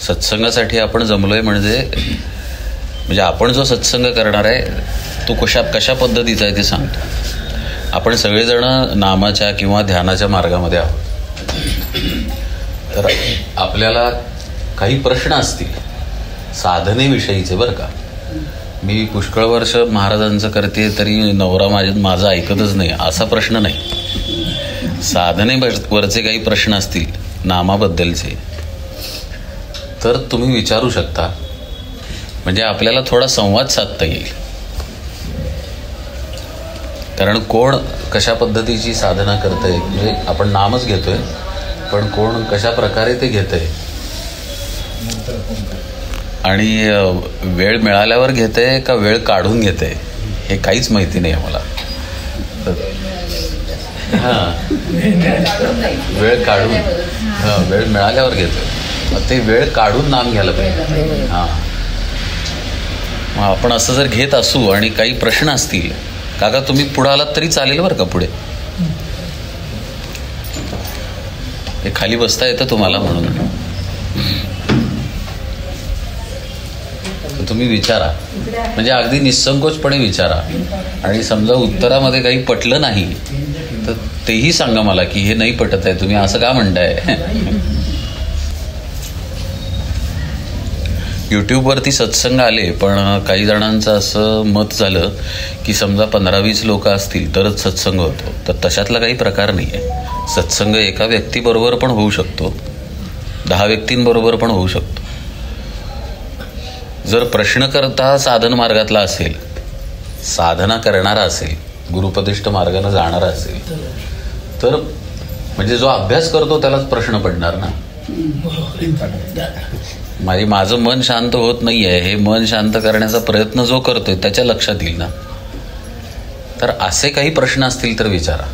सत्संगासाठी आपण जमलोय म्हणजे आपण जो सत्संग करणार आहे तो कशा पद्धतीचा आहे ते सांगतो. आपण सगळेजण नामाच्या किंवा ध्यानाच्या मार्गामध्ये आहोत. तर आपल्याला काही प्रश्न असतील साधनेविषयीचे, बरं का. मी पुष्कळ वर्ष महाराजांचं करते तरी नवरा माझा ऐकतच नाही असा प्रश्न नाही. साधनेवरचे काही प्रश्न असतील नामाबद्दलचे तर तुम्ही विचारू शकता. म्हणजे आपल्याला थोडा संवाद साधता येईल. कारण कोण कशा पद्धतीची साधना करतंय, म्हणजे आपण नामच घेतोय पण कोण कशा प्रकारे ते घेतंय आणि वेळ मिळाल्यावर घेतंय का वेळ काढून घेतंय हे काहीच माहिती नाही आम्हाला. वेळ काढून वेळ मिळाल्यावर घेतोय, मग ते वेळ काढून नाम घ्यायला पाहिजे. मग आपण असं जर घेत असू आणि काही प्रश्न असतील, काका तुम्ही पुढे आलात तरी चालेल बरं का. पुढे हे खाली बसता येतं तुम्हाला म्हणून तुम्ही विचारा. म्हणजे अगदी निसंकोचपणे विचारा. आणि समजा उत्तरामध्ये काही पटलं नाही तर तेही सांगा मला की हे नाही पटत आहे, तुम्ही असं का म्हणताय. यूट्यूबवरती सत्संग आले पण काही जणांचं असं मत झालं की समजा 15-20 लोक असतील तरच सत्संग होतो. तर तशातला काही प्रकार नाही आहे. सत्संग एका व्यक्तीबरोबर पण होऊ शकतो, 10 व्यक्तींबरोबर पण होऊ शकतो. जर प्रश्नकर्ता साधन मार्गातला असेल, साधना करणारा असेल, गुरुपदिष्ट मार्गाने जाणारा असेल तर म्हणजे जो अभ्यास करतो त्यालाच प्रश्न पडणार ना. माझं मन शांत होत नाही आहे, हे मन शांत करण्याचा प्रयत्न जो करतोय त्याच्या लक्षात येईल ना. तर असे काही प्रश्न असतील तर विचारा.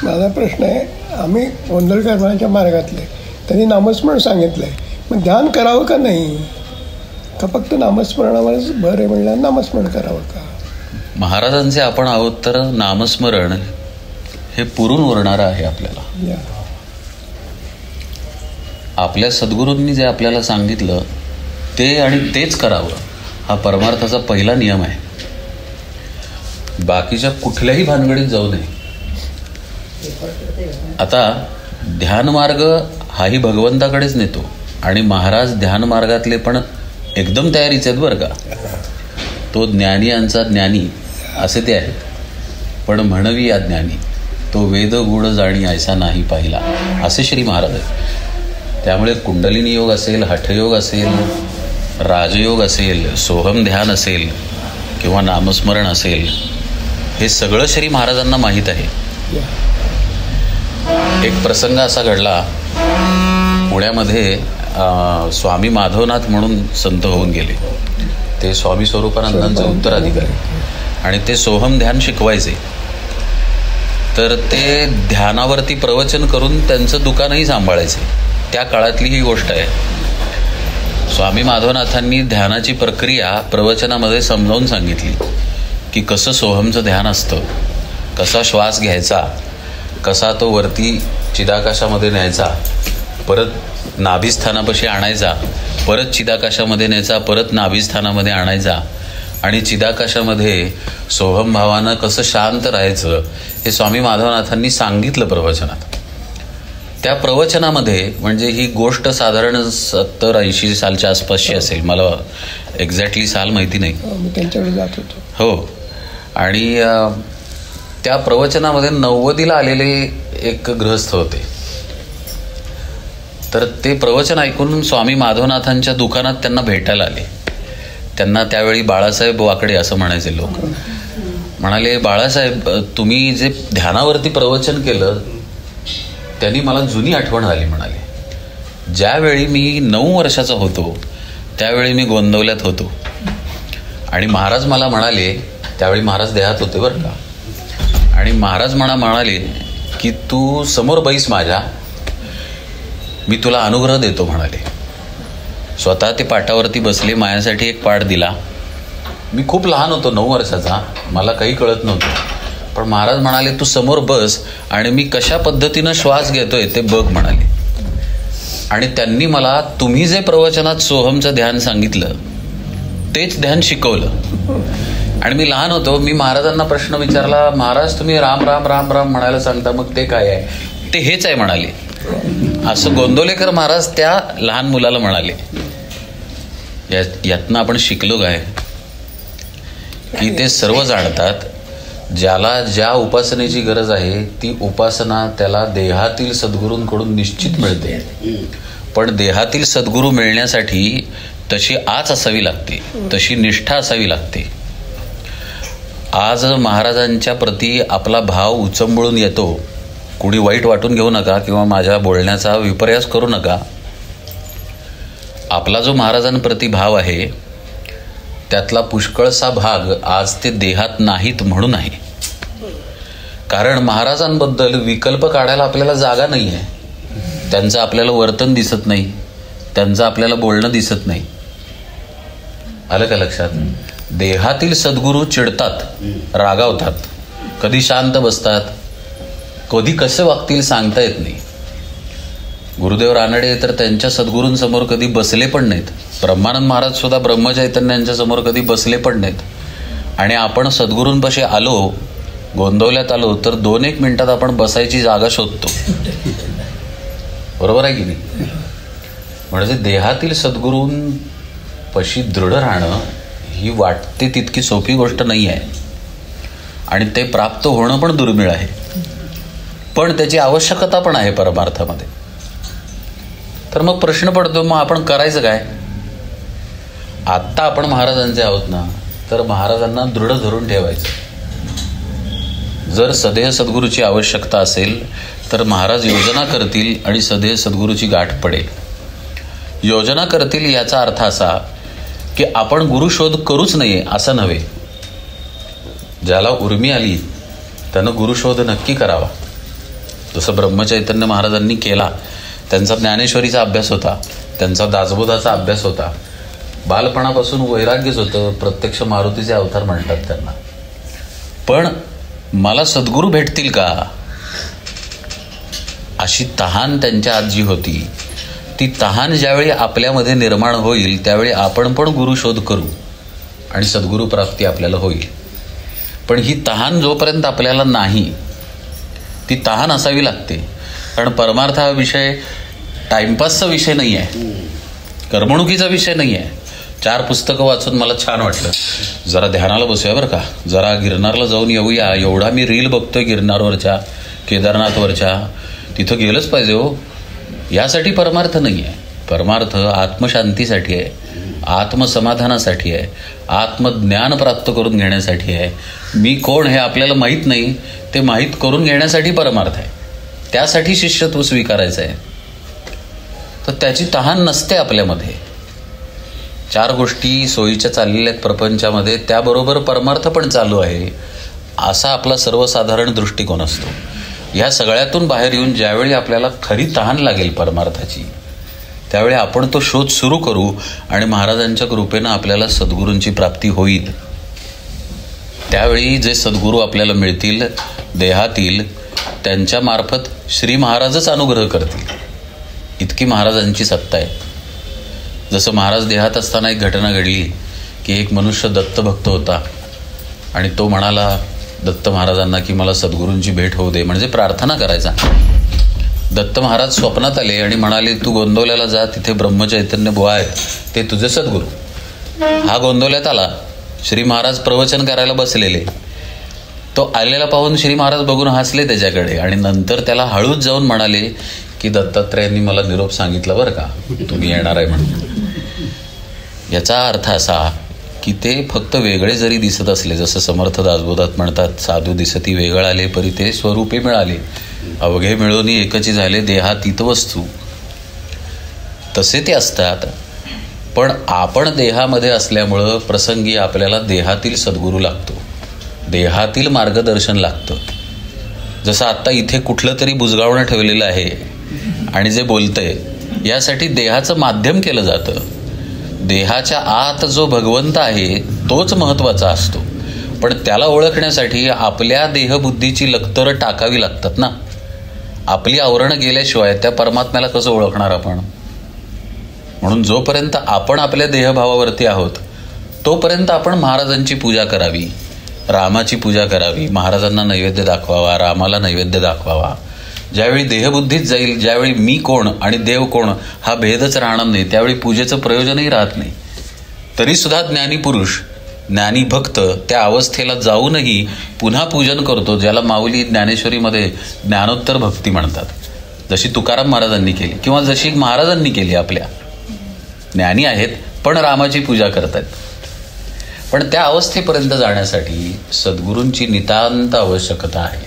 माझा प्रश्न आहे, आम्ही गोंधळकरांच्या मार्गातले, त्यांनी नामस्मरण सांगितलंय, मग ध्यान करावं का नाही, का फक्त नामस्मरणावरच भर आहे म्हणलं नामस्मरण करावं का. महाराजांचे आपण आहोत तर नामस्मरण हे पुरून उरणारं आहे आपल्याला. आपल्या सद्गुरूंनी जे आपल्याला सांगितलं ते आणि तेच करावं हा परमार्थाचा पहिला नियम आहे. बाकीच्या कुठल्याही भानगडीत जाऊ नये. आता ध्यान मार्ग हाही भगवंताकडेच नेतो आणि महाराज ध्यान मार्गातले पण एकदम तयारीचे आहेत बरं का. तो ज्ञानी यांचा ज्ञानी असे ते आहेत. पण म्हणवी या ज्ञानी तो वेद गुढ जाणी ऐसा नाही पाहिला असे श्री महाराज आहेत. त्यामुळे कुंडलिनी योग असेल, हठयोग असेल, राजयोग असेल, सोहम ध्यान असेल किंवा नामस्मरण असेल, हे सगळं श्री महाराजांना माहीत आहे. एक प्रसंग असा घडला, पुण्यामध्ये स्वामी माधवनाथ म्हणून संत होऊन गेले. ते स्वामी स्वरूपानंदांचे उत्तराधिकारी आणि ते सोहम ध्यान शिकवायचे. तर ते ध्यानावरती प्रवचन करून त्यांचं दुकानही सांभाळायचे. त्या काळातली ही गोष्ट आहे. स्वामी माधवनाथांनी ध्यानाची प्रक्रिया प्रवचनामध्ये समजावून सांगितली की कसं सोहमचं ध्यान असतं, कसा श्वास घ्यायचा, कसा तो वरती चिदाकाशामध्ये न्यायचा, परत नाभिस्थानापाशी आणायचा, परत चिदाकाशामध्ये न्यायचा, परत नाभिस्थानामध्ये आणायचा आणि चिदाकाशामध्ये सोहम भावानं कसं शांत राहायचं हे स्वामी माधवनाथांनी सांगितलं प्रवचनात. त्या प्रवचनामध्ये म्हणजे ही गोष्ट साधारण 70-80 सालच्या आसपासची असेल, मला एक्झॅक्टली साल माहिती नाही. त्यांच्याकडे जात होतो. हो. आणि त्या प्रवचनामध्ये 90ला आलेले एक गृहस्थ होते. तर ते प्रवचन ऐकून स्वामी माधवनाथांच्या दुकानात त्यांना भेटायला आले. त्यांना त्यावेळी बाळासाहेब वाकडे असं म्हणायचे लोक. म्हणाले, बाळासाहेब तुम्ही जे ध्यानावरती प्रवचन केलं त्यांनी मला जुनी आठवण झाली. म्हणाले, ज्यावेळी मी 9 वर्षाचा होतो त्यावेळी मी गोंदवल्यात होतो आणि महाराज मला म्हणाले, त्यावेळी महाराज देहात होते बरं का, आणि महाराज म्हणाले की तू समोर बैस माझ्या, मी तुला अनुग्रह देतो म्हणाले. स्वतः ते पाटावरती बसले, माझ्यासाठी एक पाठ दिला. मी खूप लहान होतो, 9 वर्षाचा, मला काही कळत नव्हतं. पण महाराज म्हणाले तू समोर बस आणि मी कशा पद्धतीनं श्वास घेतोय ते बघ म्हणाले. आणि त्यांनी मला तुम्ही जे प्रवचनात सोहमचं ध्यान सांगितलं तेच ध्यान शिकवलं. आणि मी लहान होतो, मी महाराजांना प्रश्न विचारला, महाराज तुम्ही राम राम राम राम म्हणायला सांगता, मग ते काय आहे? ते हेच आहे म्हणाले. असं गोंदवलेकर महाराज त्या लहान मुलाला म्हणाले. यातनं आपण शिकलो काय की ते सर्व जाणतात. ज्याला ज्या उपासनेची गरज आहे ती उपासना त्याला देहातील सद्गुरूंकडून निश्चित मिळते. पण देहातील सद्गुरू मिळण्यासाठी तशी आच असावी लागते, तशी निष्ठा असावी लागते. आज महाराजांच्या प्रती आपला भाव उचंबळून येतो. कुणी वाईट वाटून घेऊ नका किंवा माझ्या बोलण्याचा विपर्यास करू नका. आपला जो महाराजांप्रती भाव आहे त्यातला पुष्कळसा भाग आज ते देहात नाहीत म्हणून आहे. कारण महाराजांबद्दल विकल्प काढायला आपल्याला जागा नाही आहे. त्यांचं आपल्याला वर्तन दिसत नाही, त्यांचं आपल्याला बोलणं दिसत नाही. आलं का लक्षात? देहातील सद्गुरू चिडतात, रागावतात, कधी शांत बसतात, कधी कसे वागतील सांगता येत नाही. गुरुदेव रानडे तर त्यांच्या सद्गुरूंसमोर कधी बसले पण नाहीत. ब्रह्मानंद महाराज सुद्धा ब्रह्मचैतन्यांच्या समोर कधी बसले पण नाहीत. आणि आपण सद्गुरूंपाशी आलो, गोंदवल्यात आलो, तर 2-1 मिनिटात आपण बसायची जागा शोधतो. बरोबर आहे की नाही? म्हणजे देहातील सद्गुरूंपाशी दृढ राहणं ही वाटते तितकी सोपी गोष्ट नाही आहे. आणि ते प्राप्त होणं पण दुर्मिळ आहे. पण त्याची आवश्यकता पण आहे परमार्थामध्ये. तर मग प्रश्न पडतो, मग आपण करायचं काय? आत्ता आपण महाराजांचे आहोत ना, तर महाराजांना दृढ धरून ठेवायचं. जर सदेह सद्गुरूची आवश्यकता असेल तर महाराज योजना करतील आणि सदेह सद्गुरूची गाठ पडेल. योजना करतील याचा अर्थ असा की आपण गुरुशोध करूच नये असं नव्हे. ज्याला उर्मी आली त्यानं गुरुशोध नक्की करावा. जसं ब्रह्मचैतन्य महाराजांनी केला. त्यांचा ज्ञानेश्वरीचा अभ्यास होता, त्यांचा दासबोधाचा अभ्यास होता, बालपणापासून वैराग्यच होतं. प्रत्यक्ष मारुतीचे अवतार म्हणतात त्यांना. पण मला सद्गुरू भेटतील का अशी तहान त्यांच्या आत जी होती, ती तहान ज्यावेळी आपल्यामध्ये निर्माण होईल त्यावेळी आपण पण गुरुशोध करू आणि सद्गुरू प्राप्ती आपल्याला होईल. पण ही तहान जोपर्यंत आपल्याला नाही, ती तहान असावी लागते. कारण परमार्थ हा विषय टाइमपासचा विषय नाही आहे, करमणुकीचा विषय नाही आहे. 4 पुस्तकं वाचून मला छान वाटलं, जरा ध्यानाला बसूया बरं का, जरा गिरनारला जाऊन येऊया, एवढा मी रील बघतोय गिरनारवरच्या, केदारनाथवरच्या, तिथं गेलंच पाहिजे हो. यासाठी परमार्थ नाही आहे. परमार्थ आत्मशांतीसाठी आहे, आत्मसमाधानासाठी आहे, आत्मज्ञान प्राप्त करून घेण्यासाठी आहे. मी कोण हे आपल्याला माहीत नाही, ते माहीत करून घेण्यासाठी परमार्थ आहे. त्यासाठी शिष्यत्व स्वीकारायचं आहे. तर त्याची तहान नसते आपल्यामध्ये. 4 गोष्टी सोयीच्या चाललेल्या आहेत प्रपंचामध्ये, त्याबरोबर परमार्थ पण चालू आहे असा आपला सर्वसाधारण दृष्टिकोन असतो. ह्या सगळ्यातून बाहेर येऊन ज्यावेळी आपल्याला खरी तहान लागेल परमार्थाची, त्यावेळी आपण तो शोध सुरू करू आणि महाराजांच्या कृपेनं आपल्याला सद्गुरूंची प्राप्ती होईल. त्यावेळी जे सद्गुरू आपल्याला मिळतील देहातील, त्यांच्या मार्फत श्री महाराजच अनुग्रह करतील. इतकी महाराजांची सत्ता आहे. जसं महाराज देहात असताना एक घटना घडली की एक मनुष्य दत्तभक्त होता आणि तो म्हणाला दत्त महाराजांना की मला सद्गुरूंची भेट होऊ दे, म्हणजे प्रार्थना करायचा. दत्त महाराज स्वप्नात आले आणि म्हणाले तू गोंदवल्याला जा, तिथे ब्रह्मचैतन्य बुवा आहेत, ते तुझे सद्गुरू. हा गोंदवल्यात आला. श्री महाराज प्रवचन करायला बसलेले. तो आलेला पाहून श्री महाराज बघून हसले त्याच्याकडे आणि नंतर त्याला हळूच जाऊन म्हणाले की दत्तात्रयांनी मला निरोप सांगितला बरं का, तुम्ही येणार आहे म्हणून. याचा अर्थ असा की ते फक्त वेगळे जरी दिसत असले, जसं समर्थ दासबोधात म्हणतात साधू दिसती वेगळ आले परी ते स्वरूपे मिळाले, अवघे मिळून एकची झाले देहातीत वस्तू, तसे ते असतात. पण आपण देहामध्ये असल्यामुळं प्रसंगी आपल्याला देहातील सद्गुरू लागतो, देहातील मार्गदर्शन लागतं. जसं आत्ता इथे कुठलं तरी बुजगावणं ठेवलेलं आहे आणि जे बोलतंय यासाठी देहाचं माध्यम केलं जातं. देहाच्या आत जो भगवंत आहे तोच महत्त्वाचा असतो. पण त्याला ओळखण्यासाठी आपल्या देहबुद्धीची लक्तरं टाकावी लागतात ना. आपली आवरणं गेल्याशिवाय त्या परमात्म्याला कसं ओळखणार आपण? म्हणून जोपर्यंत आपण आपल्या देहभावावरती आहोत तोपर्यंत आपण महाराजांची पूजा करावी, रामाची पूजा करावी, महाराजांना नैवेद्य दाखवावा, रामाला नैवेद्य दाखवावा. ज्यावेळी देहबुद्धीच जाईल, ज्यावेळी मी कोण आणि देव कोण हा भेदच राहणार नाही, त्यावेळी पूजेचं प्रयोजनही राहत नाही. तरीसुद्धा ज्ञानी पुरुष, ज्ञानी भक्त त्या अवस्थेला जाऊनही पुन्हा पूजन करतो, ज्याला माऊली ज्ञानेश्वरीमध्ये ज्ञानोत्तर भक्ती म्हणतात. जशी तुकाराम महाराजांनी केली किंवा जशी महाराजांनी केली. आपल्या ज्ञानी आहेत पण रामाची पूजा करतात. पण त्या अवस्थेपर्यंत जाण्यासाठी सद्गुरूंची नितांत आवश्यकता आहे.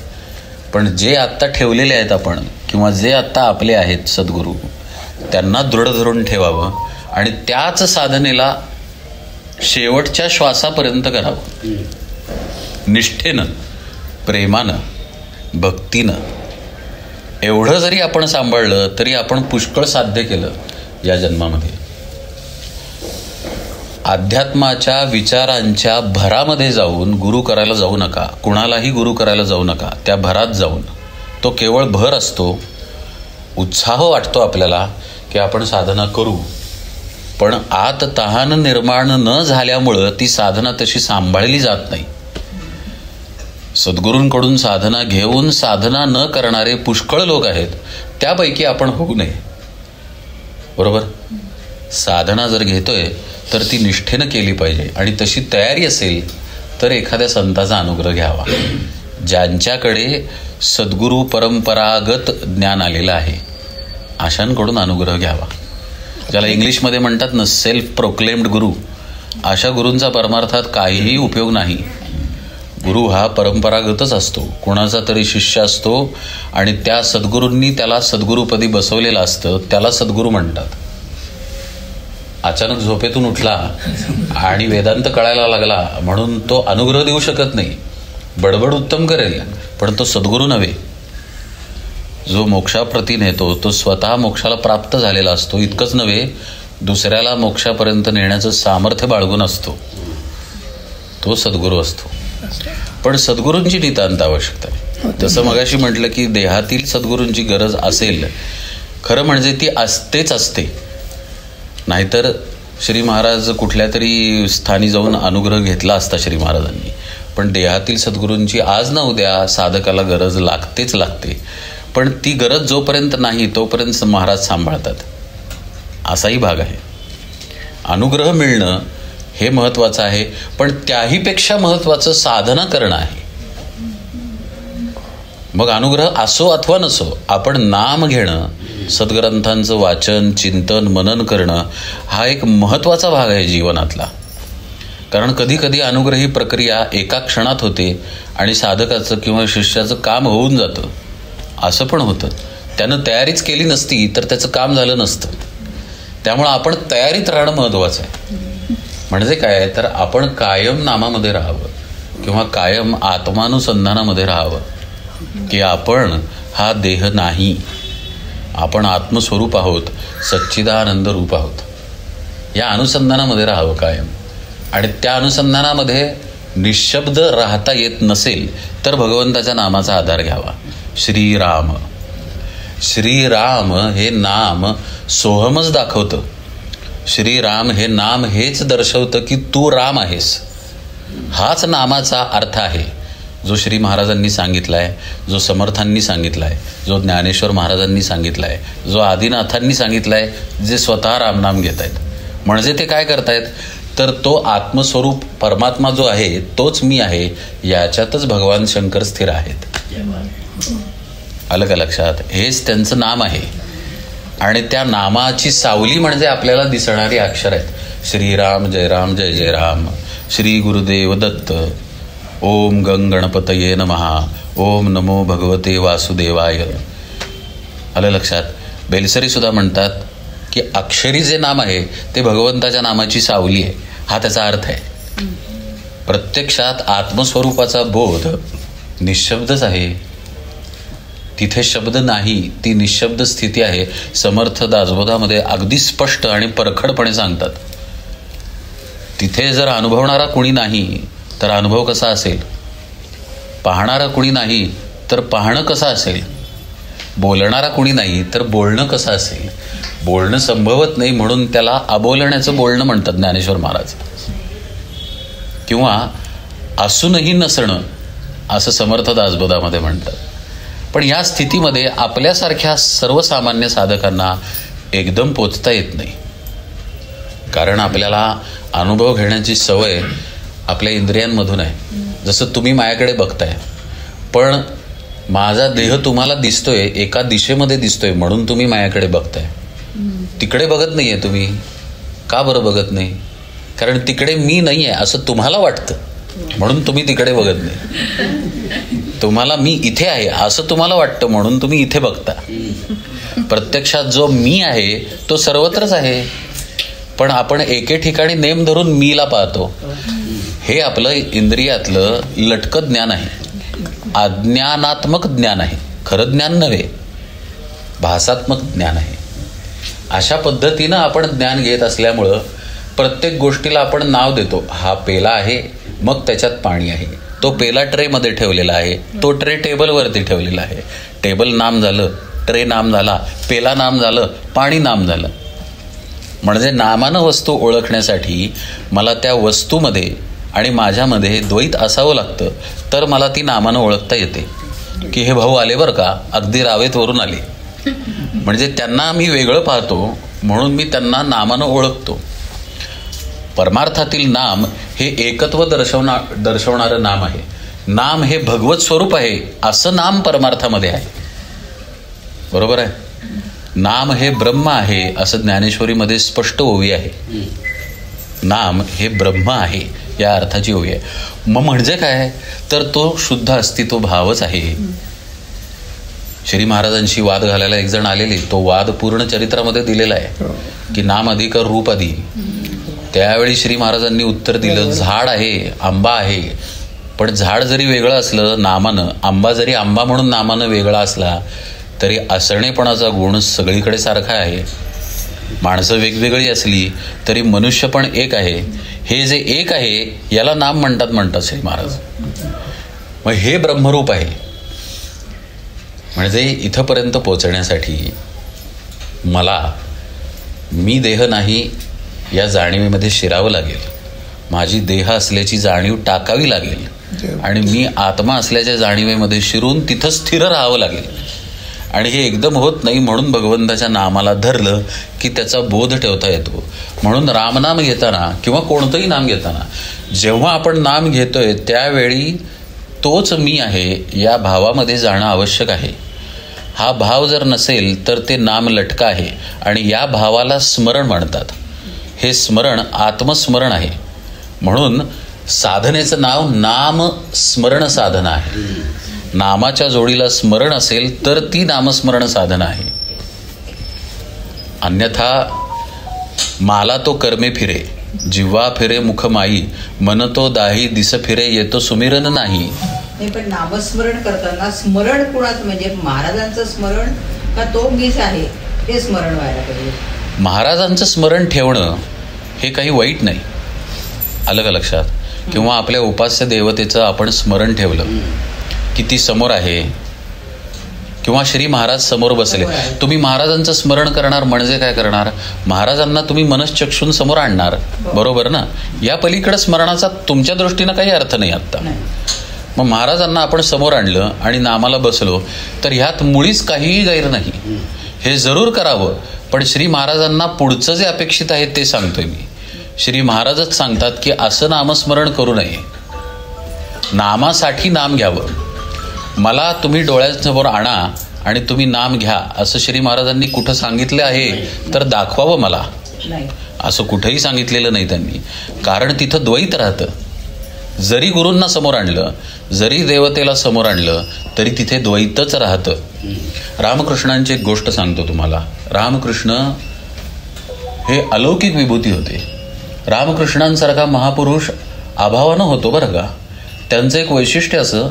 पण जे आत्ता ठेवलेले आहेत आपण किंवा जे आत्ता आपले आहेत सद्गुरू, त्यांना दृढ धरून ठेवावं आणि त्याच साधनेला शेवटच्या श्वासापर्यंत करावं. निष्ठेनं, प्रेमानं, भक्तीनं. एवढं जरी आपण सांभाळलं तरी आपण पुष्कळ साध्य केलं या जन्मामध्ये. अध्यात्माच्या विचारांच्या भरामध्ये जाऊन गुरु करायला जाऊ नका, कुणालाही गुरु करायला जाऊ नका. त्या भरात जाऊन, तो केवळ भर असतो, उत्साह वाटतो आपल्याला की आपण साधना करू, पण आत तहान निर्माण न झाल्यामुळं ती साधना तशी सांभाळली जात नाही. सद्गुरूंकडून साधना घेऊन साधना न करणारे पुष्कळ लोक आहेत. त्यापैकी आपण होऊ नये. बरोबर. साधना जर घेतोय तर ती निष्ठेनं केली पाहिजे आणि तशी तयारी असेल तर एखाद्या संताचा अनुग्रह घ्यावा, ज्यांच्याकडे सद्गुरू परंपरागत ज्ञान आलेलं आहे. अशांकडून अनुग्रह घ्यावा. ज्याला इंग्लिशमध्ये म्हणतात ना सेल्फ प्रोक्लेम्ड गुरु, अशा गुरूंचा परमार्थात काहीही उपयोग नाही. गुरु हा परंपरागतच असतो, कोणाचा तरी शिष्य असतो आणि त्या सद्गुरूंनी त्याला सद्गुरूपदी बसवलेलं असतं, त्याला सद्गुरू म्हणतात. अचानक झोपेतून उठला आणि वेदांत कळायला लागला म्हणून तो अनुग्रह देऊ शकत नाही. बडबड उत्तम करेल पण तो सद्गुरू नव्हे. जो मोक्षाप्रती नेतो तो स्वतः मोक्षाला प्राप्त झालेला असतो. इतकंच नव्हे, दुसऱ्याला मोक्षापर्यंत नेण्याचं सामर्थ्य बाळगून असतो, तो सद्गुरू असतो. पण सद्गुरूंची नितांत आवश्यकता आहे. जसं मगाशी म्हटलं की देहातील सद्गुरूंची गरज असेल, खरं म्हणजे ती असतेच असते. नाहीतर श्री महाराज कुठल्या तरी स्थानी जाऊन अनुग्रह घेतला असता श्री महाराजांनी. पण देहातील सद्गुरूंची आज ना उद्या साधकाला गरज लागतेच लागते. पण ती गरज जोपर्यंत नाही तोपर्यंत महाराज सांभाळतात, असाही भाग आहे. अनुग्रह मिळणं हे महत्त्वाचं आहे, पण त्याहीपेक्षा महत्त्वाचं साधना करणं आहे. मग अनुग्रह असो अथवा नसो, आपण नाम घेणं, सद्ग्रंथांचं वाचन, चिंतन, मनन करणं हा एक महत्त्वाचा भाग आहे जीवनातला. कारण कधी कधी अनुग्रही प्रक्रिया एका क्षणात होते आणि साधकाचं किंवा शिष्याचं काम होऊन जातं. असं पण होतं, त्यानं तयारीच केली नसती तर त्याचं काम झालं नसतं. त्यामुळं आपण तयारीत राहणं महत्त्वाचं आहे. म्हणजे काय तर आपण कायम नामामध्ये राहावं किंवा कायम आत्मानुसंधानामध्ये राहावं की आपण हा देह नाही, आपण आत्मस्वरूप आहोत, सच्चिदानंद रूप आहोत. या अनुसंधानामध्ये राहावं कायम. आणि त्या अनुसंधानामध्ये निशब्द राहता येत नसेल तर भगवंताच्या नामाचा आधार घ्यावा. श्रीराम. श्रीराम हे नाम सोहमच दाखवतं. श्रीराम हे नाम हेच दर्शवतं की तू राम आहेस. हाच नामाचा अर्थ आहे जो श्री महाराजांनी सांगितला आहे, जो समर्थांनी सांगितला आहे, जो ज्ञानेश्वर महाराजांनी सांगितला आहे, जो आदिनाथांनी सांगितला आहे, जे स्वतः रामनाम घेत आहेत. म्हणजे ते काय करतायत तर तो आत्मस्वरूप परमात्मा जो आहे तोच मी आहे, याच्यातच भगवान शंकर स्थिर आहेत. आलं का लक्षात? हेच त्यांचं नाम आहे. आणि त्या नामाची सावली म्हणजे आपल्याला दिसणारी अक्षर आहेत. श्रीराम, जय राम, जय जय राम, श्री गुरुदेव दत्त, ओम गंग गणपतये नमः, ओम नमो भगवते वासुदेवाय. आलं लक्षात? बेलसरी सुद्धा म्हणतात की अक्षरी जे नाम आहे ते भगवंताच्या नामाची सावली आहे. हा त्याचा अर्थ आहे. प्रत्यक्षात आत्मस्वरूपाचा बोध निशब्दच आहे. तिथे शब्द नाही, ती निशब्द स्थिती आहे. समर्थ दासबोधामध्ये अगदी स्पष्ट आणि परखडपणे सांगतात. तिथे जर अनुभवणारा कुणी नाही तर अनुभव कसा असेल, पाहणारा कुणी नाही तर पाहणं कसं असेल, बोलणारा कुणी नाही तर बोलणं कसं असेल. बोलणं संभवत नाही म्हणून त्याला अबोलण्याचं बोलणं म्हणतात ज्ञानेश्वर महाराज. किंवा असूनही नसणं असं समर्थ दासबोधामध्ये म्हणतात. पण या स्थितीमध्ये आपल्यासारख्या सर्वसामान्य साधकांना एकदम पोचता येत नाही. कारण आपल्याला अनुभव घेण्याची सवय आपल्या इंद्रियांमधून आहे. जसं तुम्ही माझ्याकडे बघताय, पण माझा देह तुम्हाला दिसतोय, एका दिशेमध्ये दिसतोय म्हणून तुम्ही माझ्याकडे बघताय. तिकडे बघत नाहीये तुम्ही. का बरं बघत नाही? कारण तिकडे मी नाही आहे असं तुम्हाला वाटतं म्हणून तुम्ही तिकडे बघत नाही. तुम्हाला मी इथे आहे असं तुम्हाला वाटतं म्हणून तुम्ही इथे बघता. प्रत्यक्षात जो मी आहे तो सर्वत्रच आहे, पण आपण एके ठिकाणी नेम धरून मीला पाहतो. हे आपलं इंद्रियातलं लटकं ज्ञान आहे, अज्ञानात्मक ज्ञान आहे. खरं ज्ञान नव्हे, भासात्मक ज्ञान आहे. अशा पद्धतीनं आपण ज्ञान घेत असल्यामुळं प्रत्येक गोष्टीला आपण नाव देतो. हा पेला आहे, मग त्याच्यात पाणी आहे. तो पेला ट्रेमध्ये ठेवलेला आहे, तो ट्रे टेबलवरती ठेवलेला आहे. टेबल नाम झालं, ट्रे नाम झाला, पेला नाम झालं, पाणी नाम झालं. म्हणजे नामानं वस्तू ओळखण्यासाठी मला त्या वस्तूमध्ये आणि माझ्यामध्ये द्वैत असावं लागतं, तर मला ती नामानं ओळखता येते. की हे भाऊ आले बरं का, अगदी रावेतवरून आले, म्हणजे त्यांना मी वेगळं पाहतो म्हणून मी त्यांना नामानं ओळखतो. परमार्थातील नाम हे एकत्व दर्शवणारं नाम आहे. नाम हे भगवत स्वरूप आहे असं नाम परमार्थामध्ये आहे. बरोबर आहे. नाम हे ब्रह्म आहे असं ज्ञानेश्वरीमध्ये स्पष्ट ओवी आहे. नाम हे ब्रह्म आहे या अर्थाची ओवी आहे. मग म्हणजे काय, तर तो शुद्ध अस्तित्व भावच आहे. श्री महाराजांशी वाद घालायला एक जण आलेले, तो वाद पूर्ण चरित्रामध्ये दिलेला आहे की नाम अधिक रूप आधी. त्यावेळी श्री महाराजांनी उत्तर दिलं, झाड आहे, आंबा आहे, पण झाड जरी वेगळं असलं नामानं, आंबा जरी आंबा म्हणून नामानं वेगळा असला तरी असणेपणाचा गुण सगळीकडे सारखा आहे. माणसं वेगवेगळी असली तरी मनुष्य पण एक आहे. हे जे एक आहे याला नाम म्हणतात श्री महाराज. मग हे ब्रह्मरूप आहे. म्हणजे इथंपर्यंत पोहोचण्यासाठी मला मी देह नाही या जाणीवेमध्ये शिरावं लागेल. माझी देह असल्याची जाणीव टाकावी लागेल आणि मी आत्मा असल्याच्या जाणीवेमध्ये शिरून तिथं स्थिर राहावं लागेल. आणि हे एकदम होत नाही, म्हणून भगवंताच्या नामाला धरलं की त्याचा बोध ठेवता येतो. म्हणून रामनाम घेताना किंवा कोणतंही नाम घेताना जेव्हा आपण नाम घेतोय त्यावेळी तोच मी आहे या भावामध्ये जाणं आवश्यक आहे. हा भाव जर नसेल तर ते नाम लटका आहे आणि या भावाला स्मरण म्हणतात. हे स्मरण आत्मस्मरण आहे. म्हणून साधनेचं नाव नाम स्मरण साधना आहे. नामाच्या जोडीला स्मरण असेल तर ती नामस्मरण साधना आहे. अन्यथा माला तो कर्मे फिरे, जिव्हा फिरे मुख माई, मन तो दाही दिस फिरे, येतो सुमिरन नाही. पण नामस्मरण करताना स्मरण कुणाचं, म्हणजे महाराजांचं स्मरण का तो मीच आहे ते स्मरण व्हायला पाहिजे. महाराजांचं स्मरण ठेवणं हे काही वाईट नाही, आलं का लक्षात. किंवा आपल्या उपास्य देवतेचं आपण स्मरण ठेवलं की ती समोर आहे, किंवा श्री महाराज समोर बसले. तुम्ही महाराजांचं स्मरण करणार म्हणजे काय करणार, महाराजांना तुम्ही मनश्चक्षून समोर आणणार. बरोबर ना. या पलीकडे स्मरणाचा तुमच्या दृष्टीनं काही अर्थ नाही आत्ता. मग महाराजांना आपण समोर आणलं आणि नामाला बसलो तर ह्यात मुळीच काहीही गैर नाही. हे जरूर करावं, पण श्री महाराजांना पुढचं जे अपेक्षित आहे ते सांगतोय मी. श्री महाराजच सांगतात की असं नामस्मरण करू नये, नामासाठी नाम घ्यावं. मला तुम्ही डोळ्यासमोर आणा आणि तुम्ही नाम घ्या असं श्री महाराजांनी कुठं सांगितलं आहे तर दाखवावं मला. असं कुठंही सांगितलेलं नाही त्यांनी. कारण तिथं द्वैत राहतं. जरी गुरूंना समोर आणलं, जरी देवतेला समोर आणलं तरी तिथे द्वैतच राहतं. रामकृष्णांची एक गोष्ट सांगतो तुम्हाला. रामकृष्ण हे अलौकिक विभूती होते. रामकृष्णांसारखा महापुरुष अभावानं होतो बरं का. त्यांचं एक वैशिष्ट्य असं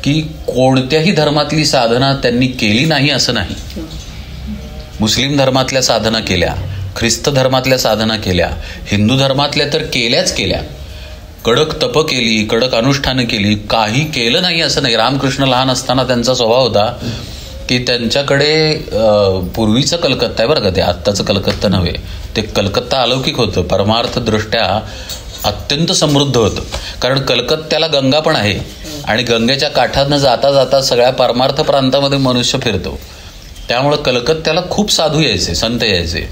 की कोणत्याही धर्मातली साधना त्यांनी केली नाही असं नाही. मुस्लिम धर्मातल्या साधना केल्या, ख्रिस्त धर्मातल्या साधना केल्या, हिंदू धर्मातल्या तर केल्याच केल्या. कडक तप केली, कडक अनुष्ठानं केली, काही केलं नाही असं नाही. रामकृष्ण लहान असताना त्यांचा स्वभाव होता की त्यांच्याकडे पूर्वीचं कलकत्ता आहे बरं का, ते आत्ताचं कलकत्ता नव्हे, ते कलकत्ता अलौकिक होतं, परमार्थदृष्ट्या अत्यंत समृद्ध होतं. कारण कलकत्त्याला गंगा पण आहे आणि गंगेच्या काठानं जाता जाता सगळ्या परमार्थ प्रांतामध्ये मनुष्य फिरतो. त्यामुळं कलकत्त्याला खूप साधू यायचे, संत यायचे.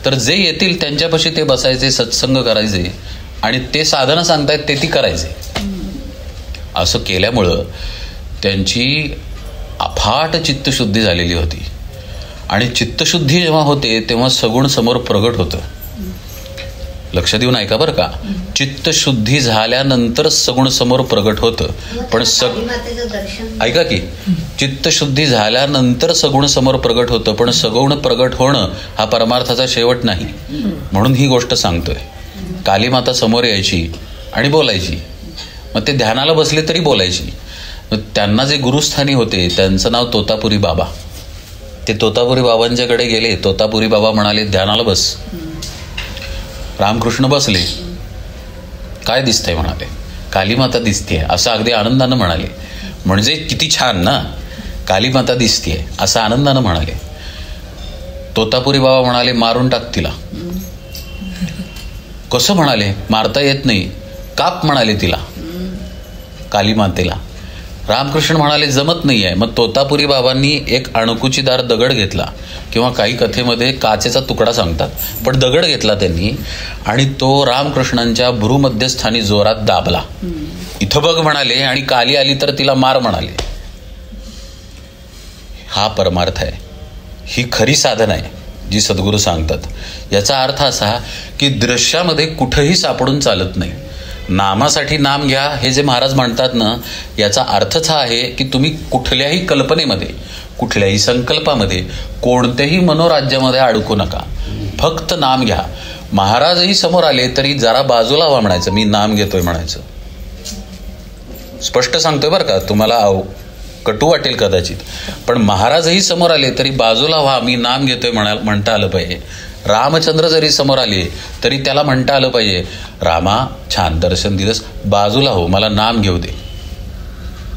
तर जे येतील त्यांच्यापाशी ते बसायचे, सत्संग करायचे आणि ते साधनं सांगतायत ते ती करायचे. असं केल्यामुळं त्यांची अफाट चित्तशुद्धी झालेली होती. आणि चित्तशुद्धी जेव्हा होते तेव्हा सगुण समोर प्रगट होतं. लक्ष देऊन ऐका बरं का, चित्तशुद्धी झाल्यानंतर सगुण समोर प्रगट होतं. पण ऐका की, चित्तशुद्धी झाल्यानंतर सगुण समोर प्रगट होतं, पण सगुण प्रगट होणं हा परमार्थाचा शेवट नाही. म्हणून ही गोष्ट सांगतोय. कालीमाता समोर यायची आणि बोलायची. मग ते ध्यानाला बसले तरी बोलायची. मग त्यांना जे गुरुस्थानी होते त्यांचं नाव तोतापुरी बाबा. ते तोतापुरी बाबांच्याकडे गेले. तोतापुरी बाबा म्हणाले, ध्यानाला बस. रामकृष्ण बसले. काय दिसतंय म्हणाले. कालीमाता दिसतेय असं अगदी आनंदानं म्हणाले. म्हणजे किती छान ना, कालीमाता दिसतेय असं आनंदानं म्हणाले. तोतापुरी बाबा म्हणाले, मारून टाक तिला. कसं म्हणाले, मारता येत नाही, काप म्हणाले तिला, कालीमातेला. रामकृष्ण म्हणाले, जमत नाही आहे. मग तोतापुरी बाबांनी एक अणकुचीदार दगड घेतला, किंवा काही कथेमध्ये काचेचा तुकडा सांगतात, पण दगड घेतला त्यांनी आणि तो रामकृष्णांच्या भ्रूमध्यस्थानी जोरात दाबला. इथं बघ म्हणाले आणि काली आली तर तिला मार म्हणाले. हा परमार्थ आहे, ही खरी साधना आहे जी सद्गुरू सांगतात. याचा अर्थ असा की दृश्यामध्ये कुठंही सापडून चालत नाही. नामासाठी नाम घ्या हे जे महाराज म्हणतात ना, याचा अर्थच हा आहे की तुम्ही कुठल्याही कल्पनेमध्ये, कुठल्याही संकल्पामध्ये, कोणत्याही मनोराज्यामध्ये अडकू नका. फक्त नाम घ्या. महाराजही समोर आले तरी जरा बाजूला व्हा म्हणायचं, मी नाम घेतोय म्हणायचं. स्पष्ट सांगतोय बरं का, तुम्हाला कटू वाटेल कदाचित, पण महाराजही समोर आले तरी बाजूला व्हा, मी नाम घेतोय म्हणता आलं पाहिजे. रामचंद्र जरी समोर आले तरी त्याला म्हणता आलं पाहिजे, रामा छान दर्शन दिलंस, बाजूला हो, मला नाम घेऊ दे,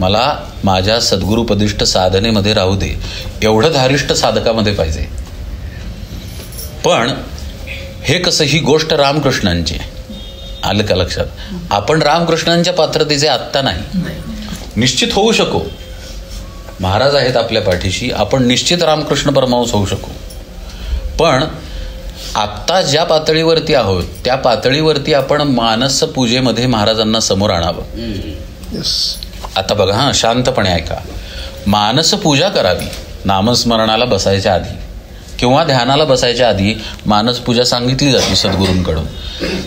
मला माझ्या सद्गुरुपदिष्ट साधनेमध्ये राहू दे. एवढं धारिष्ट साधकामध्ये पाहिजे. पण हे कसं, ही गोष्ट रामकृष्णांची आहे. आलं का लक्षात? आपण रामकृष्णांच्या पात्रतेचे आत्ता नाही, निश्चित होऊ शकू. महाराज आहेत आपल्या पाठीशी, आपण निश्चित रामकृष्ण परमहंस होऊ शकू. पण आत्ता ज्या पातळीवरती आहोत त्या पातळीवरती आपण मानस पूजेमध्ये महाराजांना समोर आणावं. आता बघा, हां शांतपणे ऐका. मानस पूजा करावी नामस्मरणाला बसायच्या आधी किंवा ध्यानाला बसायच्या आधी. मानस पूजा सांगितली जाते सद्गुरूंकडून.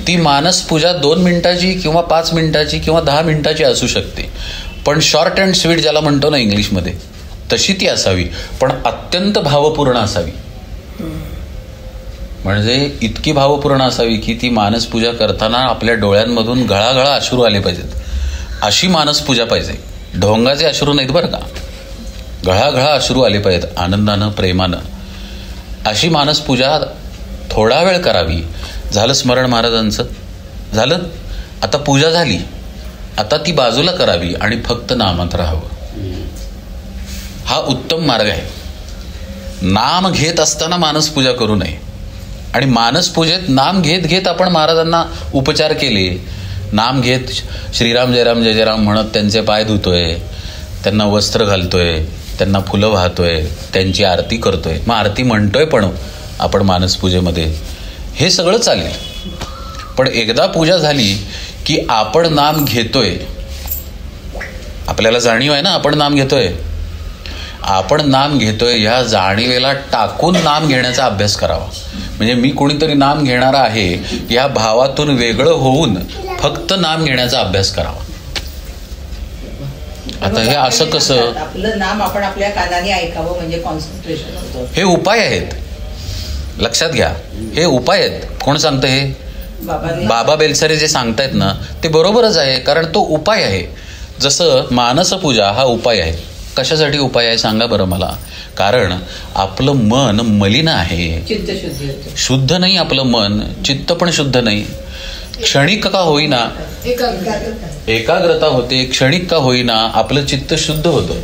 ती मानस पूजा 2 मिनिटाची किंवा 5 मिनिटाची किंवा 10 मिनिटाची असू शकते, पण शॉर्ट अँड स्वीट ज्याला म्हणतो ना इंग्लिशमध्ये, तशी ती असावी, पण अत्यंत भावपूर्ण असावी. म्हणजे इतकी भावपूर्ण असावी की ती मानस पूजा करताना आपल्या डोळ्यांमधून गळागळा अश्रू आले पाहिजेत. अशी मानस पूजा पाहिजे. ढोंगाचे अश्रू नाहीत बरं का, गळागळा अश्रू आले पाहिजेत, आनंदानं, प्रेमानं. अशी मानस पूजा थोडा वेळ करावी. झालं स्मरण महाराजांचं, झालं. आता पूजा झाली, आता ती बाजूला करावी आणि फक्त नामात राहावं. हा उत्तम मार्ग आहे. नाम घेत असताना मानस पूजा करू नये. आणि मानस पूजेत नाम घेत घेत आपण महाराजांना उपचार केले. नाम घेत श्रीराम जयराम जय जयराम म्हणत त्यांचे पाय धुतोय, त्यांना वस्त्र घालतोय, त्यांना फुलं वाहतोय, त्यांची आरती करतोय. मग आरती म्हणतोय पण आपण मानस पूजेमध्ये, हे सगळं चालेल. पण एकदा पूजा झाली की आपण नाम घेतोय, आपल्याला जाणीव आहे ना आपण नाम घेतोय. आपण नाम घेतोय ह्या जाणीवेला टाकून नाम घेण्याचा अभ्यास करावा. म्हणजे मी कोणीतरी नाम घेणारा आहे या भावातून वेगळं होऊन फक्त नाम घेण्याचा अभ्यास करावा. आता हे असं कसं, आपलं नाम आपण आपल्या कानाने ऐकावं म्हणजे कॉन्सन्ट्रेशन होतं. हे उपाय आहेत, लक्षात घ्या. हे उपाय आहेत. कोण सांगतं हे? बाबा बेलसरे जे सांगतायत ना ते बरोबरच आहे, कारण तो उपाय आहे. जसं मानस पूजा हा उपाय आहे. कशासाठी उपाय आहे सांगा बरं मला? कारण आपलं मन मलिन आहे, शुद्ध नाही आपलं मन, चित्त पण शुद्ध नाही. क्षणिक का होईना एकाग्रता होते, क्षणिक का होईना आपलं चित्त शुद्ध होतं.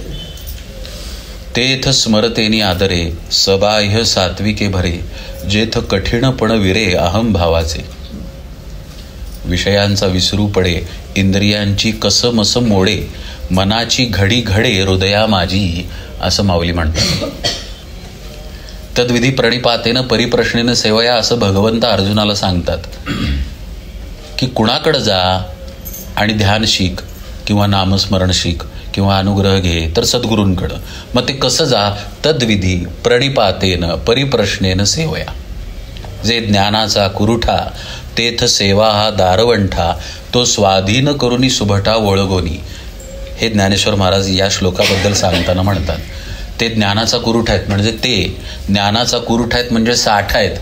तेथ स्मरतेनी आदरे सबाह्य सात्विके भरे जेथ कठीणपण विरे अहम भावाचे. विषयांचा विसरू पडे इंद्रियांची कसमस मोडे मनाची घडी घडे हृदया माझी, असं माऊली म्हणतात. तद्विधी प्रणिपातेनं परिप्रश्नेनं सेवया असं भगवंत अर्जुनाला सांगतात की कुणाकडं जा आणि ध्यान शिक किंवा नामस्मरण शिक किंवा अनुग्रह घे, तर सद्गुरूंकडं. मग ते कसं जा? तद्विधी प्रणिपातेनं परिप्रश्नेनं सेवया. जे ज्ञानाचा कुरुठा तेथ सेवा हा दारवंठा तो स्वाधीन करुनी सुभटा वळगोनी. हे ज्ञानेश्वर महाराज या श्लोकाबद्दल सांगताना म्हणतात. ते ज्ञानाचा कुरुठा आहेत म्हणजे ते ज्ञानाचा कुरुठा आहेत म्हणजे साठा आहेत.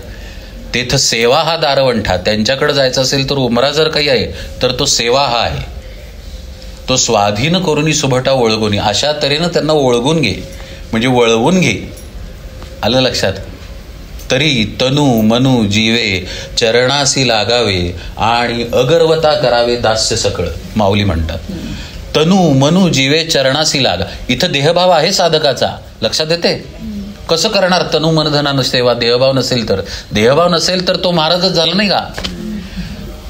तेथ सेवा हा दारवंठा. त्यांच्याकडे जायचं असेल तर उमरा जर काही आहे तर तो सेवा हा आहे. तो स्वाधीन करुनी सुभटा वळगोनी. अशा तऱ्हेनं त्यांना ओळगून घे म्हणजे वळवून घे. आलं लक्षात? तरी तनू मनू जीवे चरणासी लागावे आणि अगर्वता करावे दास्य सकळ. माऊली म्हणतात तनू मनू जीवे चरणासी लागा. इथं देहभाव आहे साधकाचा. लक्षात येते? कसं करणार तनू मनधना सेवा? देहभाव नसेल तर. देहभाव नसेल तर तो महाराजच झाला नाही का?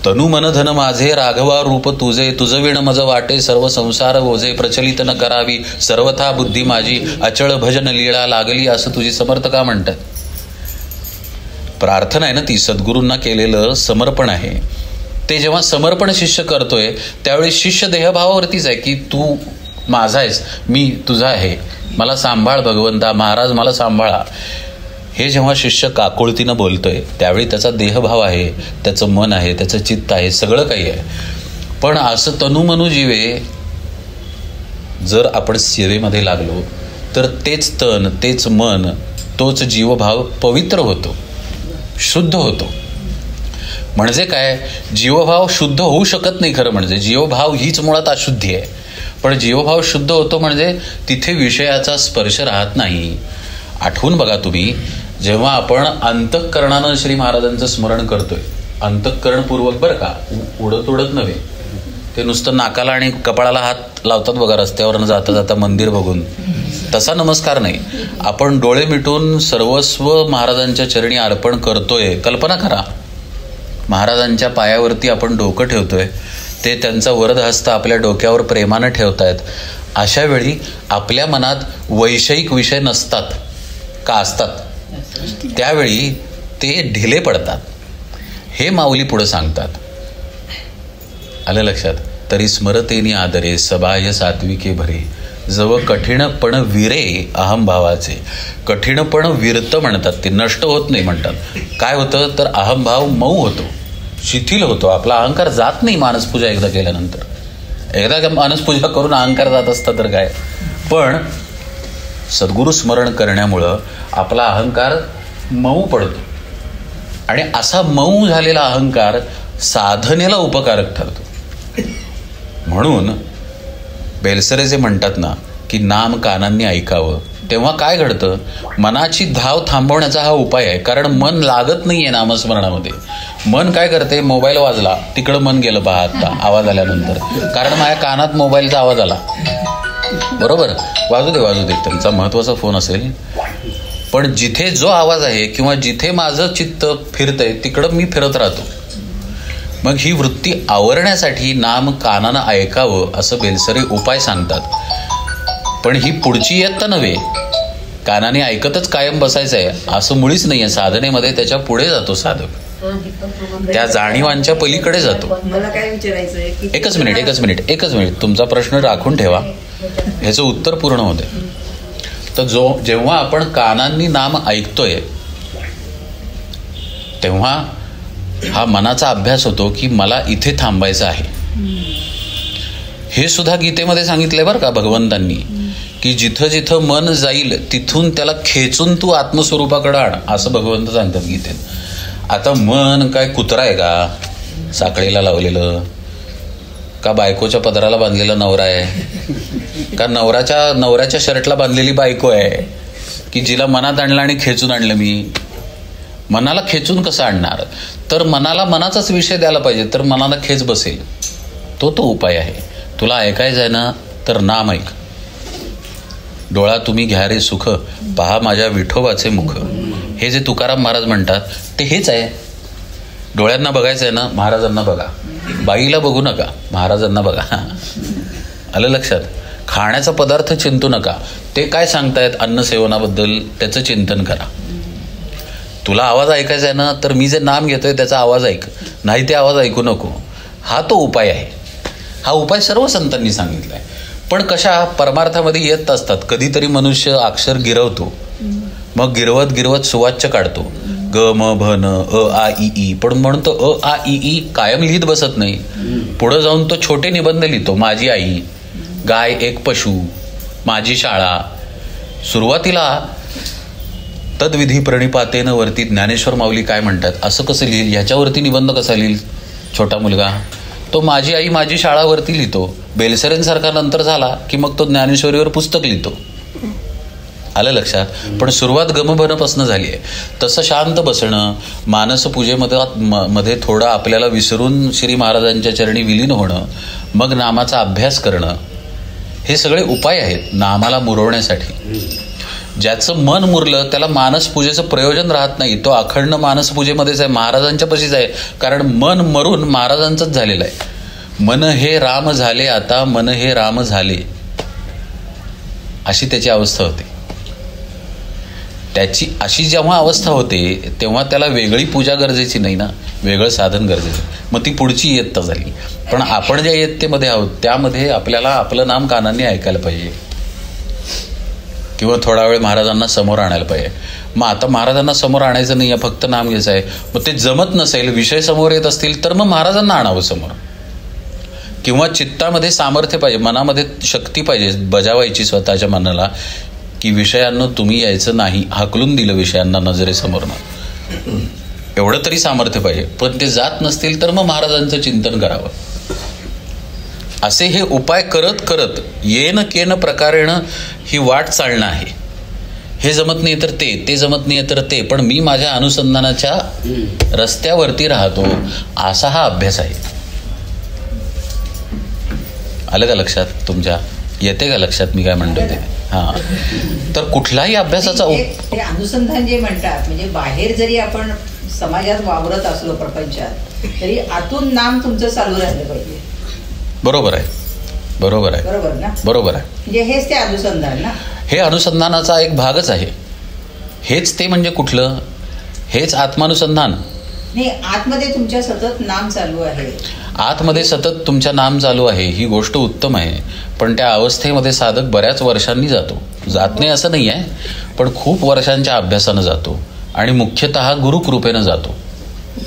तनू मनधन माझे राघवा रूप तुझे तुझविण मज वाटे सर्व संसार ओझे प्रचलित न करावी सर्वथा बुद्धी माझी अचळ भजन लीळा लागली, असं तुझी समर्थ का म्हणतात? प्रार्थना आहे ना ती, सद्गुरूंना केलेलं समर्पण आहे. ते जेव्हा समर्पण शिष्य करतोय त्यावेळी शिष्य देहभावावरतीच आहे की तू माझा आहेस, मी तुझा आहे, मला सांभाळ भगवंता, महाराज मला सांभाळा. हे जेव्हा शिष्य काकुळतीनं बोलतोय त्यावेळी त्याचा देहभाव आहे, त्याचं मन आहे, त्याचं चित्त आहे, सगळं काही आहे. पण असं तनुमनु जीवे जर आपण सेवेमध्ये लागलो तर तेच तन तेच मन तोच जीवभाव पवित्र होतो, शुद्ध होतो. म्हणजे काय? जीवभाव शुद्ध होऊ शकत नाही. खरं म्हणजे जीवभाव हीच मुळात अशुद्धी आहे. पण जीवभाव शुद्ध होतो म्हणजे तिथे विषयाचा स्पर्श राहत नाही. आठवून बघा तुम्ही, जेव्हा आपण अंतःकरणानं श्री महाराजांचं स्मरण करतोय, अंतःकरणपूर्वक बरं का, उडत उडत नव्हे, ते नुसतं नाकाला आणि कपाळाला हात लावतात बघा रस्त्यावरनं जाता जाता मंदिर बघून, तसा नमस्कार नाही. आपण डोळे मिटून सर्वस्व महाराजांच्या चरणी अर्पण करतोय. कल्पना करा, महाराजांच्या पायावरती आपण डोकं ठेवतोय, ते त्यांचा वरदहस्त आपल्या डोक्यावर प्रेमानं ठेवतायत. अशा वेळी आपल्या मनात वैषयिक विषय नसतात का? असतात. त्यावेळी ते ढिले पडतात. हे माऊली पुढे सांगतात. आलं लक्षात? तरी स्मरतेनी आदरे सबाह्य सात्विके भरे जव कठीणपण विरे अहम भावाचे. कठीणपण विरतं म्हणतात, ते नष्ट होत नाही म्हणतात. काय होतं तर अहमभाव मऊ होतो, शिथिल होतो. आपला अहंकार जात नाही मानसपूजा एकदा केल्यानंतर. एकदा मानसपूजा करून अहंकार जात असता तर काय. पण सद्गुरू स्मरण करण्यामुळं आपला अहंकार मऊ पडतो आणि असा मऊ झालेला अहंकार साधनेला उपकारक ठरतो. म्हणून बेलसरे जे म्हणतात ना की नाम कानांनी ऐकावं, तेव्हा काय घडतं? मनाची धाव थांबवण्याचा हा उपाय आहे. कारण मन लागत नाहीये नामस्मरणामध्ये. मन काय करते? मोबाईल वाजला तिकडं मन गेलं पहा आता आवाज आल्यानंतर, कारण माझ्या कानात मोबाईलचा आवाज आला. बरोबर, वाजू दे त्यांचा महत्वाचा फोन असेल, पण जिथे जो आवाज आहे किंवा जिथे माझं चित्त फिरतंय तिकडं मी फिरत राहतो. मग ही वृत्ती आवरण्यासाठी नाम कानानं ऐकावं असं बेलसरे उपाय सांगतात. पण ही पुढची इयत्ता नव्हे, कानाने ऐकतच कायम बसायचं आहे असं मुळीच नाही आहे. साधनेमध्ये त्याच्या पुढे जातो साधक, त्या जाणीवांच्या पलीकडे जातो. मला काय विचारायचं आहे? एकच मिनिट तुमचा प्रश्न राखून ठेवा, ह्याचं उत्तर पूर्ण होते. तर जेव्हा आपण कानांनी नाम ऐकतोय तेव्हा हा मनाचा अभ्यास होतो की मला इथे थांबायचं आहे. हे सुद्धा गीतेमध्ये सांगितलंय बरं का भगवंतांनी, की जिथं जिथं मन जाईल तिथून त्याला खेचून तू आत्मस्वरूपाकडे आण, असं भगवंत सांगतात गीतेत. आता मन काय कुत्रा आहे का साखळीला लावलेलं? का बायकोच्या पदराला बांधलेला नवरा आहे? का नवऱ्याच्या शर्टला बांधलेली बायको आहे की जिला मनात आणलं आणि खेचून आणलं? मी मनाला खेचून कसं आणणार? तर मनाला मनाचाच विषय द्यायला पाहिजे, तर मनाला खेच बसेल. तो उपाय आहे. तुला ऐकायचं आहे ना तर नाम ऐक, डोळा तुम्ही घ्या रे सुख, पहा माझ्या विठोबाचे मुख. हे जे तुकाराम महाराज म्हणतात ते हेच आहे. डोळ्यांना बघायचं आहे ना, महाराजांना बघा. बाईला बघू नका, महाराजांना बघा. आलं लक्षात? खाण्याचा पदार्थ चिंतू नका. ते काय सांगतायत अन्नसेवनाबद्दल त्याचं चिंतन करा. तुला आवाज ऐकायचा आहे ना, तर मी जे नाम घेतोय त्याचा आवाज ऐक, नाही ते आवाज ऐकू नको. हा तो उपाय आहे. हा उपाय सर्व संतांनी सांगितलाय. पण कशा परमार्थामध्ये येत असतात. कधीतरी मनुष्य अक्षर गिरवतो, मग गिरवत गिरवत सुवाच्य काढतो, ग म भ न अ आ इ ई. पण म्हणतो अ आ इ ई कायम लिहित बसत नाही. पुढे जाऊन तो छोटे निबंध लिहितो. माझी आई, गाय एक पशु, माझी शाळा. सुरुवातीला तद्विधी प्रणिपातेनं वरती ज्ञानेश्वर माऊली काय म्हणतात, असं कसं लिहिल, ह्याच्यावरती निबंध कसा लिहिल छोटा मुलगा. तो माझी आई माझी शाळावरती लिहितो. बेलसरेंसारखा नंतर झाला की मग तो ज्ञानेश्वरीवर पुस्तक लिहितो. आलं लक्षात? पण सुरुवात गमभनपासून झाली आहे. तसं शांत बसणं, मानसपूजेमध्ये थोडं आपल्याला विसरून श्री महाराजांच्या चरणी विलीन होणं, मग नामाचा अभ्यास करणं, हे सगळे उपाय आहेत नामाला मुरवण्यासाठी. ज्याचं मन मुरलं त्याला मानसपूजेचं प्रयोजन राहत नाही. तो अखंड मानसपूजेमध्येच आहे, महाराजांच्या पशीच आहे. कारण मन मरून महाराजांचंच झालेलं आहे. मन हे राम झाले आता, मन हे राम झाले, अशी त्याची अवस्था होते. त्याची अशी जेव्हा अवस्था होते तेव्हा त्याला वेगळी पूजा गरजेची नाही ना, वेगळं साधन गरजेचं. मग ती पुढची इयत्ता झाली. पण आपण ज्या इयत्तेमध्ये आहोत त्यामध्ये आपल्याला आपलं नाम कानांनी ऐकायला पाहिजे, किंवा थोडा वेळ महाराजांना समोर आणायला पाहिजे. मग आता महाराजांना समोर आणायचं नाही आहे, फक्त नाम घ्यायचं आहे. मग ते जमत नसेल, विषय समोर येत असतील तर मग महाराजांना आणावं समोर. किंवा चित्तामध्ये सामर्थ्य पाहिजे, मनामध्ये शक्ती पाहिजे बजावायची स्वतःच्या मनाला, की विषयांना तुम्ही यायचं नाही, हाकलून दिलं विषयांना नजरेसमोरनं, एवढं तरी सामर्थ्य पाहिजे. पण ते जात नसतील तर मग महाराजांचं चिंतन करावं. असे हे उपाय करत करत येन केन प्रकारेण ही वाट चालणं आहे. हे जमत नाही तर ते जमत नाही तर ते, पण मी माझ्या अनुसंधानाच्या रस्त्यावरती राहतो, असा हा अभ्यास आहे. आलं का लक्षात तुमच्या? येते का लक्षात मी काय म्हणतो ते? हां. तर कुठलाही अभ्यासाचा ते अनुसंधान जे म्हणतात, म्हणजे बाहेर जरी आपण समाजात वावरत असलो प्रपंचात, तरी आतून नाम तुमचं चालू राहिलं पाहिजे. बरोबर आहे, बरोबर आहे, बरोबर ना? बरोबर आहे. म्हणजे हेच ते अनुसंधान ना, हे अनुसंधानाचा एक भागच आहे. हेच ते म्हणजे कुठलं? हेच आत्मानुसंधान. नाही, आतमध्ये तुमच्या सतत नाम चालू आहे. आतमध्ये सतत तुमच्या नाम चालू आहे ही गोष्ट उत्तम आहे. पण त्या अवस्थेमध्ये साधक बऱ्याच वर्षांनी जातो. जात नाही असं नाही आहे, पण खूप वर्षांच्या अभ्यासानं जातो. आणि मुख्यतः गुरुकृपेनं जातो.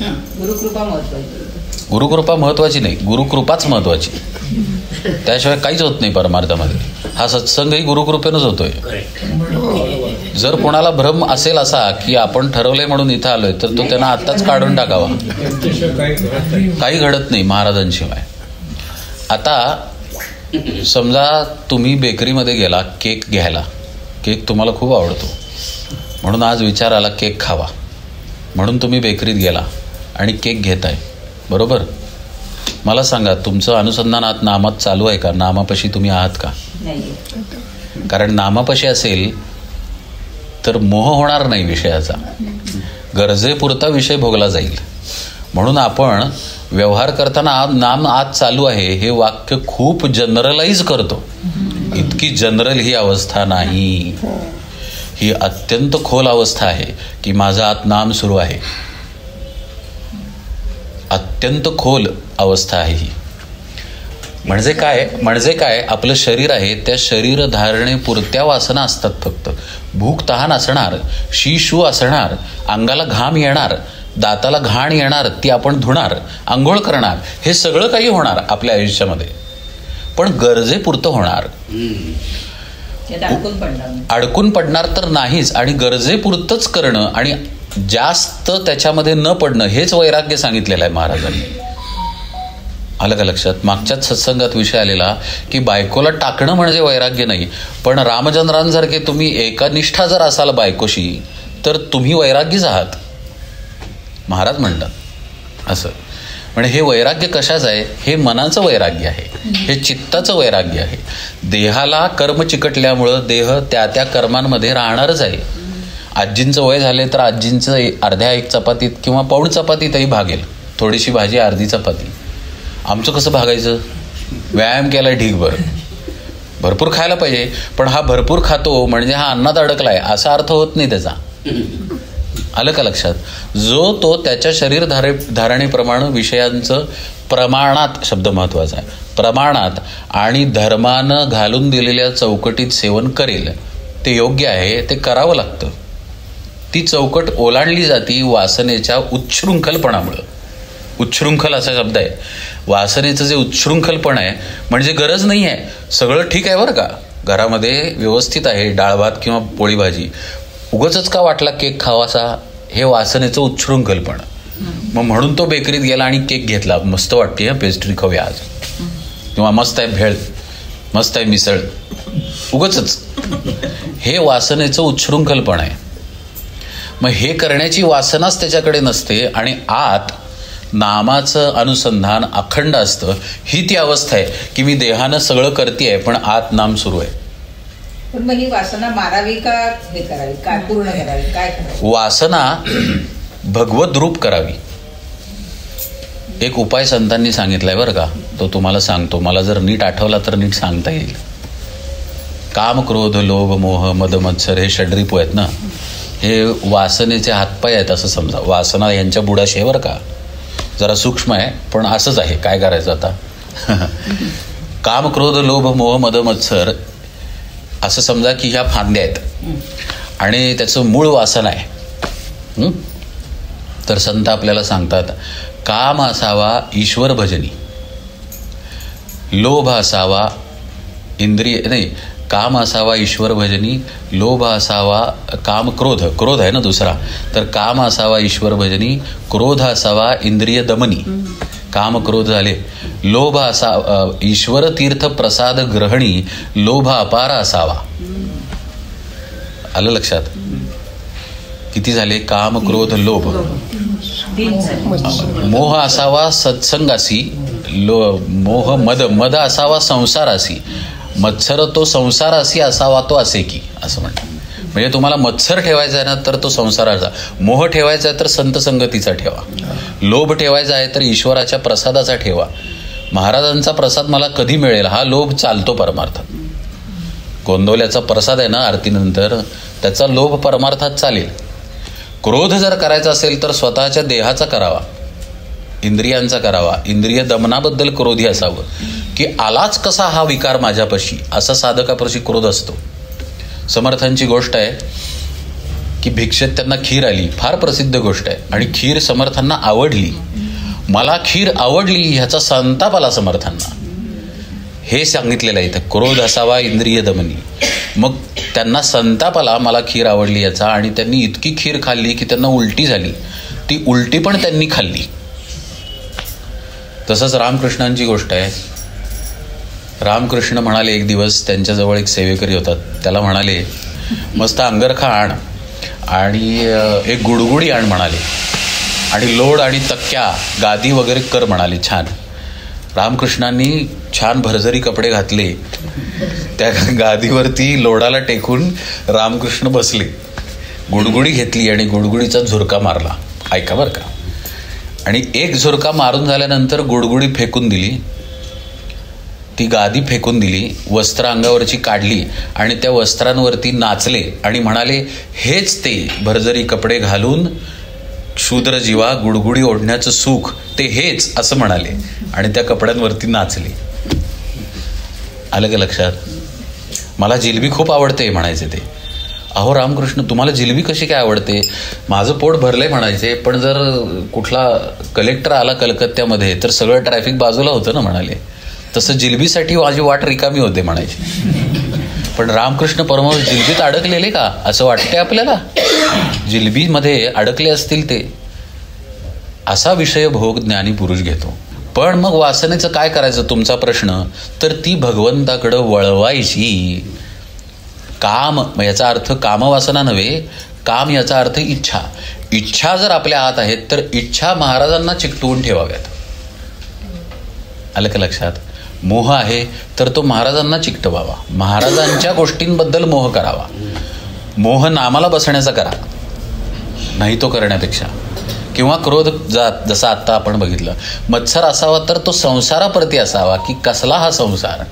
गुरुकृपा महत्वाची. गुरुकृपा महत्वाची नाही, गुरुकृपाच महत्वाची. त्याशिवाय काहीच होत नाही परमार्थामध्ये. हा सत्संगही गुरुकृपेनंच होतोय. जर कोणाला भ्रम असेल असा की आपण ठरवलंय म्हणून इथं आलोय, तर तो त्यांना आत्ताच काढून टाकावा. काही घडत नाही महाराजांशिवाय. आता समजा तुम्ही बेकरीमध्ये गेला केक घ्यायला, केक तुम्हाला खूप आवडतो, म्हणून आज विचार आला केक खावा, म्हणून तुम्ही बेकरीत गेला आणि केक घेताय, बरोबर? मला सांगा, तुमचं अनुसंधान आत नामात चालू आहे का? नामापाशी तुम्ही आहात का? कारण नामापाशी असेल तर मोह होणार नाही विषयाचा, गरजेपुरता विषय भोगला जाईल. म्हणून आपण व्यवहार करताना नाम आत चालू आहे हे वाक्य खूप जनरलाइज करतो. इतकी जनरल ही अवस्था नाही. ही अत्यंत खोल अवस्था आहे की माझं आत नाम सुरू आहे. अत्यंत खोल अवस्था आहे ही. म्हणजे काय आपलं शरीर आहे, त्या शरीर धारणेपुरत्या वासना असतात फक्त. भूक तहान असणार, शी शू असणार, अंगाला घाम येणार, दाताला घाण येणार, ती आपण धुणार, आंघोळ करणार, हे सगळं काही होणार आपल्या आयुष्यामध्ये, पण गरजेपुरतं होणार. अडकून पडणार तर नाहीच. आणि गरजेपुरतंच करणं आणि जास्त त्याच्यामध्ये न पडणं हेच वैराग्य सांगितलेलं आहे महाराजांनी. आलं का लक्षात? मागच्याच सत्संगात विषय आलेला की बायकोला टाकणं म्हणजे वैराग्य नाही, पण रामचंद्रांसारखे तुम्ही एकनिष्ठा जर असाल बायकोशी तर तुम्ही वैराग्यच आहात, महाराज म्हणतात असं. म्हणजे हे वैराग्य कशाचं आहे? हे मनाचं वैराग्य आहे, हे चित्ताचं वैराग्य आहे. देहाला कर्म चिकटल्यामुळं देह त्या त्या कर्मांमध्ये राहणारच आहे. आजींचं वय झाले तर आजींचं अर्ध्या एक चपातीत किंवा पाऊण चपातीतही भागेल, थोडीशी भाजी अर्धी चपाती. आमचं कसं भागायचं? व्यायाम केला ढीगभर, भरपूर खायला पाहिजे, पण हा भरपूर खातो म्हणजे हा अन्नात अडकलाय असा अर्थ होत नाही त्याचा. आलं का लक्षात? जो तो त्याच्या शरीर धारणेप्रमाणे विषयांचं प्रमाणात, शब्द महत्वाचा आहे, प्रमाणात आणि धर्मानं घालून दिलेल्या चौकटीत सेवन करेल ते योग्य आहे, ते करावं लागतं. ती चौकट ओलांडली जाती वासनेच्या उच्छृंखलपणामुळं. उच्छृंखल असा शब्द आहे. वासनेचं जे उच्छृंखलपण आहे म्हणजे गरज नाही आहे, सगळं ठीक आहे बरं का, घरामध्ये व्यवस्थित आहे, डाळ भात किंवा पोळी भाजी, उगाचच का वाटला केक खावासा, हे वासनेचं उच्छृंखलपण. मग म्हणून तो बेकरीत गेला आणि केक घेतला, मस्त वाटते पेस्ट्री खाऊया आज, किंवा मस्त आहे भेळ, मस्त आहे मिसळ, उगाचच. हे वासनेचं उच्छृंखलपण आहे. मग हे करण्याची वासनाच त्याच्याकडे नसते आणि आत नामाचं अनुसंधान अखंड असतं. ही ती अवस्था आहे की मी देहानं सगळं करते पण आत नाम सुरू आहे. पण मग ही वासना मारावी का हे करावी, काय पूर्ण करावी, काय करावी? वासना भगवत रूप करावी. एक उपाय संतांनी सांगितलाय बरं का, तो तुम्हाला सांगतो, मला जर नीट आठवला तर नीट सांगता येईल. काम, क्रोध, लोभ, मोह, मद, मत्सर हे षड्रिपू आहेत ना, हे वासनेचे हातपाय आहेत असं समजा. वासना यांच्या बुडाशी आहे बरं का, जरा सूक्ष्म आहे पण असंच आहे, काय करायचं आता. काम, क्रोध, लोभ, मोह, मद, मत्सर असं समजा की ह्या फांद्या आहेत आणि त्याचं मूळ वासना आहे. तर संत आपल्याला सांगतात, काम असावा ईश्वर भजनी, लोभ असावा इंद्रिय नाही, काम असावा ईश्वर भजनी, लोभ असावा काम, क्रोध, क्रोध आहे ना दुसरा, तर काम असावा ईश्वर भजनी, क्रोध असावा इंद्रिय दमनी. काम क्रोध झाले. लोभ असा ईश्वर तीर्थ प्रसाद ग्रहणी, लोभ अपार असावा. आलं लक्षात? किती झाले? काम, क्रोध, लोभ. मोह असावा सत्संगासी, मोह मद, मद असावा संसारासी, मत्सर तो संसारासी असावा तो असे की, असं म्हणतात. म्हणजे तुम्हाला मत्सर ठेवायचा आहे ना तर तो संसाराचा, मोह ठेवायचा आहे तर संत संगतीचा ठेवा, लोभ ठेवायचा आहे तर ईश्वराच्या प्रसादाचा ठेवा. महाराजांचा प्रसाद मला कधी मिळेल हा लोभ चालतो परमार्थात. गोंदवल्याचा प्रसाद आहे ना आरतीनंतर, त्याचा लोभ परमार्थात चालेल. क्रोध जर करायचा असेल तर स्वतःच्या देहाचा करावा, इंद्रियांचा करावा. इंद्रिय दमनाबद्दल क्रोधी असावं की आलाच कसा हा विकार माझ्यापाशी, असा साधकापाशी क्रोध असतो. समर्थांची गोष्ट आहे की भिक्षेत त्यांना खीर आली, फार प्रसिद्ध गोष्ट आहे, आणि खीर समर्थांना आवडली. मला खीर आवडली ह्याचा संताप आला समर्थांना, हे सांगितलेलं आहे इथं. क्रोध असावा इंद्रिय दमनी. मग त्यांना संताप आला मला खीर आवडली याचा, आणि त्यांनी इतकी खीर खाल्ली की त्यांना उलटी झाली. ती उलटी पण त्यांनी खाल्ली. तसंच रामकृष्णांची गोष्ट आहे. रामकृष्ण म्हणाले, एक दिवस त्यांच्याजवळ एक सेवेकरी होतात, त्याला म्हणाले मस्त अंगरखा आण आणि एक गुडगुडी आण म्हणाले, आणि लोड आणि तक्क्या गादी वगैरे कर म्हणाले छान. रामकृष्णांनी छान भरजरी कपडे घातले, त्या गादीवरती लोडाला टेकून रामकृष्ण बसले, गुडगुडी घेतली आणि गुडगुडीचा झुरका मारला. ऐका बरं का. आणि एक झुरका मारून झाल्यानंतर गुडगुडी फेकून दिली, ती गादी फेकून दिली, वस्त्र अंगावरची काढली आणि त्या वस्त्रांवरती नाचले आणि म्हणाले, हेच ते भरजरी कपडे घालून शूद्र जीवा गुडगुडी ओढण्याचं सुख, ते हेच, असं म्हणाले आणि त्या कपड्यांवरती नाचले. आलं का लक्षात? मला जिलबी खूप आवडते म्हणायचे ते. अहो रामकृष्ण, तुम्हाला जिलबी कशी काय आवडते? माझं पोट भरलंय म्हणायचे, पण जर कुठला कलेक्टर आला कलकत्त्यामध्ये तर सगळं ट्रॅफिक बाजूला होतं ना म्हणाले, तसं जिलबीसाठी माझी वाट रिकामी होते म्हणायची. पण रामकृष्ण परमहंस जिलबीत अडकलेले का असं वाटतंय आपल्याला? जिलबीमध्ये अडकले असतील ते. असा विषय भोग ज्ञानी पुरुष घेतो. पण मग वासनेचं काय करायचं तुमचा प्रश्न, तर ती भगवंताकडं वळवायची. काम याचा अर्थ कामवासना नव्हे, काम याचा अर्थ इच्छा. इच्छा जर आपल्या आत आहेत तर इच्छा महाराजांना चिकटवून ठेवाव्यात. आलं का लक्षात? मोह आहे तर तो महाराजांना चिकटवावा, महाराजांच्या गोष्टींबद्दल मोह करावा. मोह नामाला बसण्याचा करा, नाही तो करण्यापेक्षा. किंवा क्रोध जसं आत्ता आपण बघितलं, मत्सर असावा तर तो संसाराप्रती असावा की कसला हा संसार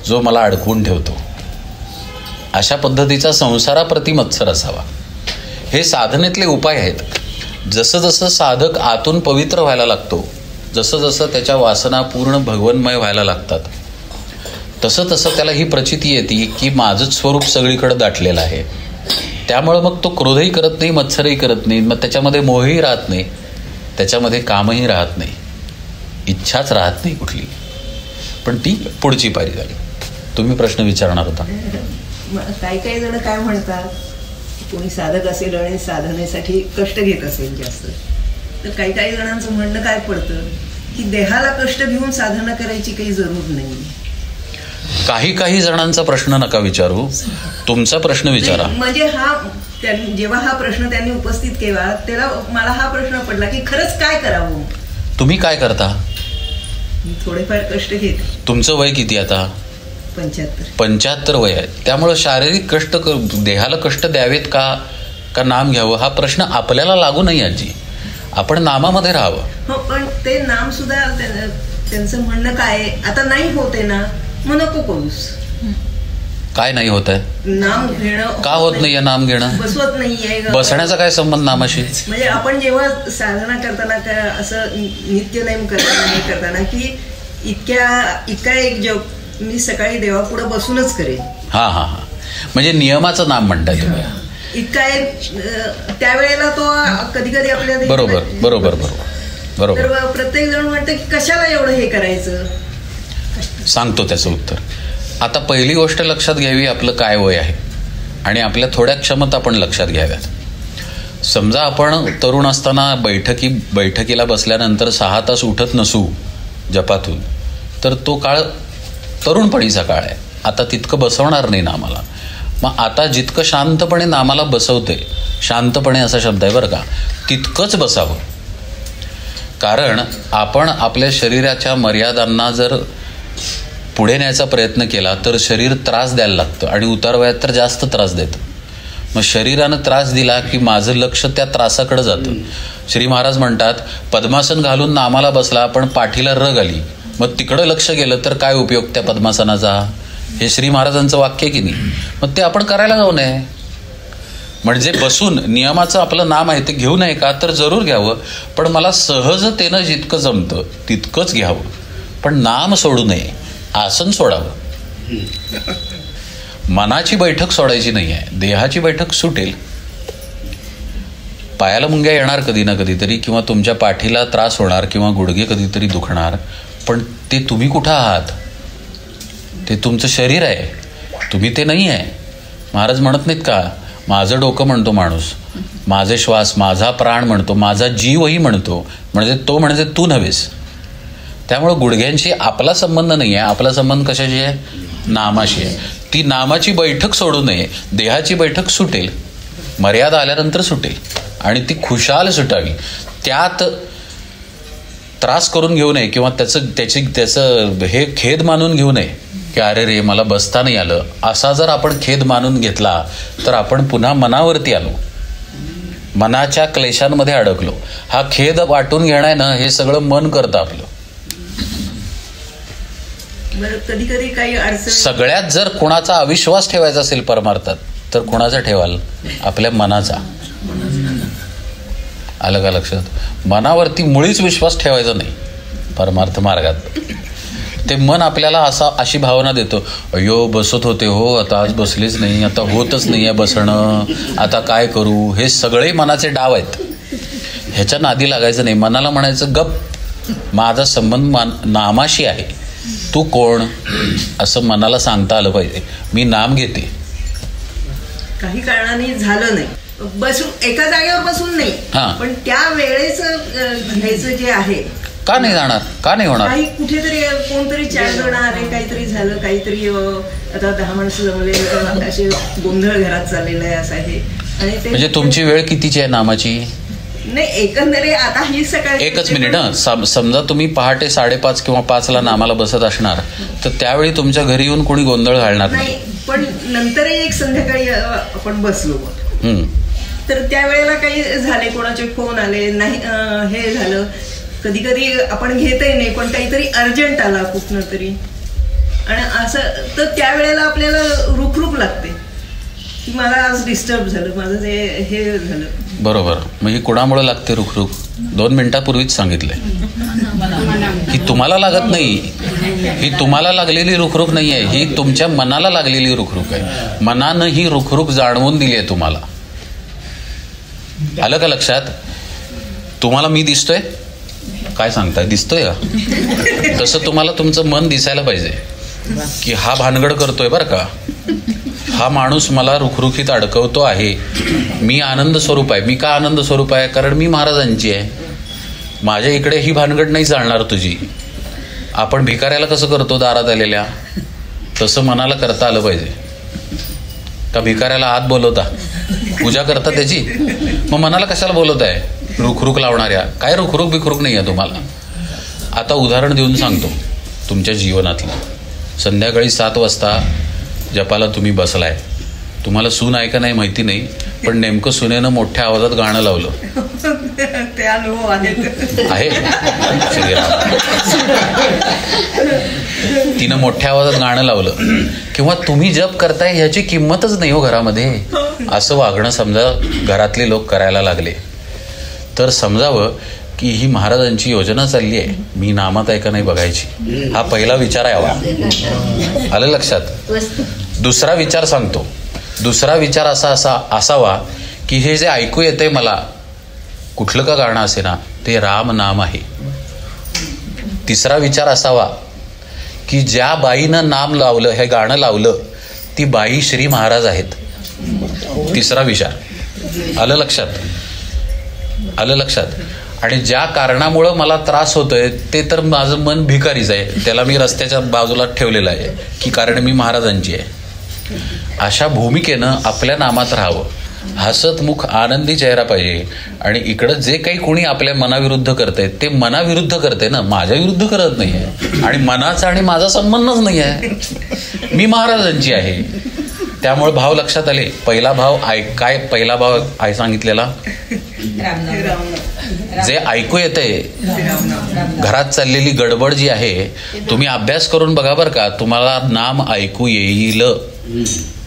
जो मला अडकवून ठेवतो, अशा पद्धतीचा संसाराप्रती मत्सर असावा. हे साधनेतले उपाय आहेत. जसं जसं साधक आतून पवित्र व्हायला लागतो, जसं जसं त्याच्या वासना पूर्ण भगवन्मय व्हायला लागतात, तसं तसं त्याला ही प्रचिती येते की माझंच स्वरूप सगळीकडे दाटलेलं आहे. त्यामुळं मग तो क्रोधही करत नाही, मत्सरही करत नाही, मग त्याच्यामध्ये मोहही राहत नाही, त्याच्यामध्ये कामही राहत नाही, इच्छाच राहत नाही कुठली. पण ती पुढची पायरी झाली. तुम्ही प्रश्न विचारणार होता. काही काही जण काय म्हणतात, कोणी साधक असेल आणि साधनेसाठी कष्ट घेत असेल जास्त, तर काही काही जणांचं म्हणणं काय पडतं की देहाला कष्ट घेऊन साधना करायची काही जरूर नाही. काही काही जणांचा प्रश्न नका विचारू, तुमचा प्रश्न विचारा. म्हणजे जेव्हा हा प्रश्न त्यांनी उपस्थित केला तेव्हा मला हा प्रश्न पडला की खरंच काय करावं. तुम्ही काय करता? मी थोडेफार कष्ट घेते. तुमचं वय किती आता? 75 वय आहे. त्यामुळं शारीरिक कष्ट देहाला कष्ट द्यावेत का नाम घ्यावं हा प्रश्न आपल्याला लागू नाही आजी. आपण नामामध्ये राहावं. हो, पण ते नाम सुद्धा त्यांचं म्हणणं काय, आता नाही होते ना मग नको करूस. काय नाही होत आहे? नाम घेणं का होत नाही? नाम घेणं बसवत नाहीये. बसण्याचा काय संबंध नामाशी? म्हणजे आपण जेव्हा साधना करताना असं नित्यनेम करताना की इतका एक जप मी सकाळी देवापुढे बसूनच करेन. हा हा हा, म्हणजे नियमाचं नाम म्हणताय तुम्ही. इतका एक त्यावेळेला तो कधी कधी आपल्या बरोबर बरोबर बरोबर बरोबर. तर प्रत्येक जण म्हणतं की कशाला एवढं हे करायचं. सांगतो त्याचं उत्तर. आता पहिली गोष्ट लक्षात घ्यावी, आपलं काय वय आहे आणि आपल्या थोड्या क्षमता पण लक्षात घ्याव्यात. समजा आपण तरुण असताना बैठकीला बसल्यानंतर 6 तास उठत नसू जपातून, तर तो काळ तरुणपणीचा काळ आहे. आता तितकं बसवणार नाही नामाला. मग आता जितकं शांतपणे नामाला बसवते, शांतपणे असा शब्द आहे बरं का, तितकंच बसावं. कारण आपण आपल्या शरीराच्या मर्यादांना जर पुढे न्यायचा प्रयत्न केला तर शरीर त्रास द्यायला लागतं आणि उतारवयात तर जास्त त्रास देतं. मग शरीरानं त्रास दिला की माझं लक्ष त्या त्रासाकडे जातं. श्री महाराज म्हणतात, पद्मासन घालून नामाला बसला पण पाठीला रग आली, मग तिकडं लक्ष गेलं तर काय उपयोग त्या पद्मासनाचा? हे श्री महाराजांचं वाक्य की नाही? मग ते आपण करायला जाऊ नये. म्हणजे बसून नियमाचं आपलं नाम आहे ते घेऊ नये का? तर जरूर घ्यावं, पण मला सहजतेनं जितकं जमतं तितकंच घ्यावं, पण नाम सोडू नये, आसन सोडावं. मनाची बैठक सोडायची नाही आहे, देहाची बैठक सुटेल. पायाला मुंग्या येणार कधी ना कधीतरी, किंवा तुमच्या पाठीला त्रास होणार, किंवा गुडघे कधीतरी दुखणार, पण ते तुम्ही कुठं आहात? ते तुमचं शरीर आहे, तुम्ही ते नाही आहे. महाराज म्हणत नाहीत का, माझं डोकं म्हणतो माणूस, माझे श्वास, माझा प्राण म्हणतो, माझा जीवही म्हणतो, म्हणजे तो म्हणजे तू नव्हेस. त्यामुळं गुडघ्यांशी आपला संबंध नाही आहे, आपला संबंध कशाशी आहे? नामाशी आहे. ती नामाची बैठक सोडू नये, देहाची बैठक सुटेल, मर्यादा आल्यानंतर सुटेल आणि ती खुशाल सुटावी. त्यात त्रास करून घेऊ नये किंवा त्याचं हे खेद मानून घेऊ नये की अरे रे मला बसता नाही आलं. असा जर आपण खेद मानून घेतला तर आपण पुन्हा मनावरती आलो, मनाच्या क्लेशांमध्ये अडकलो. हा खेद वाटून घेणं आहे ना, हे सगळं मन करतं आपलं. कधी कधी काही अडचण. सगळ्यात जर कोणाचा अविश्वास ठेवायचा असेल परमार्थात तर कोणाचा ठेवाल? आपल्या मनाचा. आलं का लक्षात? मनावरती मुळीच विश्वास ठेवायचा नाही परमार्थ मार्गात. ते मन आपल्याला अशी भावना देतो, अयो बसत होते हो, आता आज बसलेच नाही, आता होतच नाही आहे बसणं, आता काय करू. हे सगळे मनाचे डाव आहेत, ह्याच्या नादी लागायचं नाही. मनाला म्हणायचं गप, माझा संबंध नामाशी आहे, तू कोण असं मनाला सांगता आलं पाहिजे. मी नाम घेते. काही कारणाने झालं नाही, बसून एका जागेवर बसून नाही, पण त्या वेळेच घ्यायचं जे आहे. का नाही जाणार? का नाही होणार? काही कुठेतरी कोणतरी 4 जण आले, काहीतरी झालं, काहीतरी आता 10 माणसं जमले, असे गोंधळ घरात चाललेला आहे असं आहे. आणि ते म्हणजे तुमची वेळ कितीची आहे नामाची? नाही एकंदरीत आता ही सकाळी एकच मिनिट समजा तुम्ही पहाटे 5:30 किंवा 5ला नामाला बसत असणार तर त्यावेळी तुमच्या घरी येऊन कोणी गोंधळ घालणार नाही. पण नंतरही एक संध्याकाळी आपण बसलो तर त्यावेळेला काही झाले, कोणाचे फोन आले नाही, हे झालं, कधी कधी आपण घेतही नाही पण काहीतरी अर्जंट आला कुठनं तरी आणि असं, तर त्यावेळेला आपल्याला रुखरुख लागते की मला आज डिस्टर्ब झालं, माझं ते हे झालं. बरोबर. मग ही कुणामुळे लागते रुखरुख? 2 मिनिटापूर्वीच सांगितलंय की तुम्हाला लागत नाही, ही तुम्हाला लागलेली रुखरुख नाही आहे, ही तुमच्या मनाला लागलेली रुखरुख आहे. मनानं ही रुखरुख जाणवून दिली आहे तुम्हाला. आलं का लक्षात? तुम्हाला मी दिसतोय? काय सांगताय, दिसतोय का? तसं तुम्हाला तुमचं मन दिसायला पाहिजे की हा भानगड करतोय बरं का, हा माणूस मला रुखरुखीत अडकवतो आहे. मी आनंद स्वरूप आहे. मी का आनंद स्वरूप आहे? कारण मी महाराजांची आहे. माझ्या इकडे ही भानगड नाही चालणार तुझी. आपण भिकाऱ्याला कसं करतो दारात आलेल्या, तसं मनाला करता आलं पाहिजे. का भिकाऱ्याला आत बोलवता, पूजा करता त्याची, मग मनाला कशाला बोलवताय? रुखरुख लावणाऱ्या. काय रुखरुख बिखरुख नाही आहे तुम्हाला. आता उदाहरण देऊन सांगतो तुमच्या जीवनातलं. संध्याकाळी 7 वाजता जपाला तुम्ही बसलाय. तुम्हाला सून आहे का नाही माहिती नाही, पण नेमकं सुनेनं मोठ्या आवाजात गाणं लावलं ते अनुभव आहे. तिनं मोठ्या आवाजात गाणं लावलं किंवा तुम्ही जप करताय ह्याची किंमतच नाही हो घरामध्ये, असं वागणं समजा घरातले लोक करायला लागले तर समजावं की ही महाराजांची योजना चालली आहे. मी नामात आहे का नाही बघायची. हा पहिला विचार आहे हवा. आलं लक्षात? दुसरा विचार सांगतो. दुसरा विचार असा असावा की हे जे ऐकू येतंय मला, कुठलं का गाणं असे ना, ते राम नाम आहे. तिसरा विचार असावा की ज्या बाईनं नाम लावलं, हे गाणं लावलं, ती बाई श्री महाराज आहेत. तिसरा विचार. आलं लक्षात? आलं लक्षात? आणि ज्या कारणामुळं मला त्रास होतोय ते तर माझं मन भिकारीच आहे, त्याला मी रस्त्याच्या बाजूला ठेवलेलं आहे की कारण मी महाराजांची आहे. अशा भूमिकेनं आपल्या नामात राहावं. हसतमुख आनंदी चेहरा पाहिजे. आणि इकडं जे काही कोणी आपल्या मनाविरुद्ध करतंय ते मनाविरुद्ध करते ना, माझ्या विरुद्ध करत नाही आहे. आणि मनाचा आणि माझा संबंधच नाही आहे. मी महाराजांची आहे. त्यामुळे भाव लक्षात आले. पहिला भाव काय पहिला भाव आहे सांगितलेला, जे ऐकू येतंय, घरात चाललेली गडबड जी आहे, तुम्ही अभ्यास करून बघा बरं का, तुम्हाला नाम ऐकू येईल.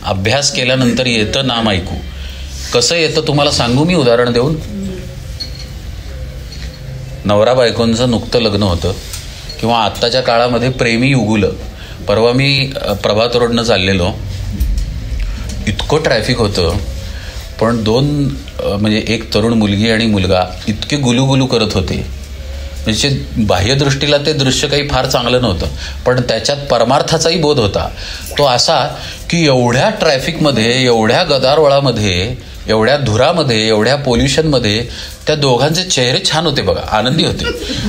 अभ्यास केल्यानंतर येतं नाम ऐकू. कसं येतं तुम्हाला सांगू मी उदाहरण देऊन. नवरा बायकोंचं नुकतं लग्न होतं किंवा आत्ताच्या काळामध्ये प्रेमी उगुलं. परवा मी प्रभात रोडनं चाललेलो, इतकं ट्रॅफिक होतं, पण म्हणजे एक तरुण मुलगी आणि मुलगा इतके गुलुगुलू करत होते, म्हणजे बाह्यदृष्टीला ते दृश्य काही फार चांगलं नव्हतं, पण त्याच्यात परमार्थाचाही बोध होता. तो असा की एवढ्या ट्रॅफिकमध्ये, एवढ्या गदारोळामध्ये, एवढ्या धुरामध्ये, एवढ्या पोल्युशनमध्ये त्या दोघांचे चेहरे छान होते बघा, आनंदी होते.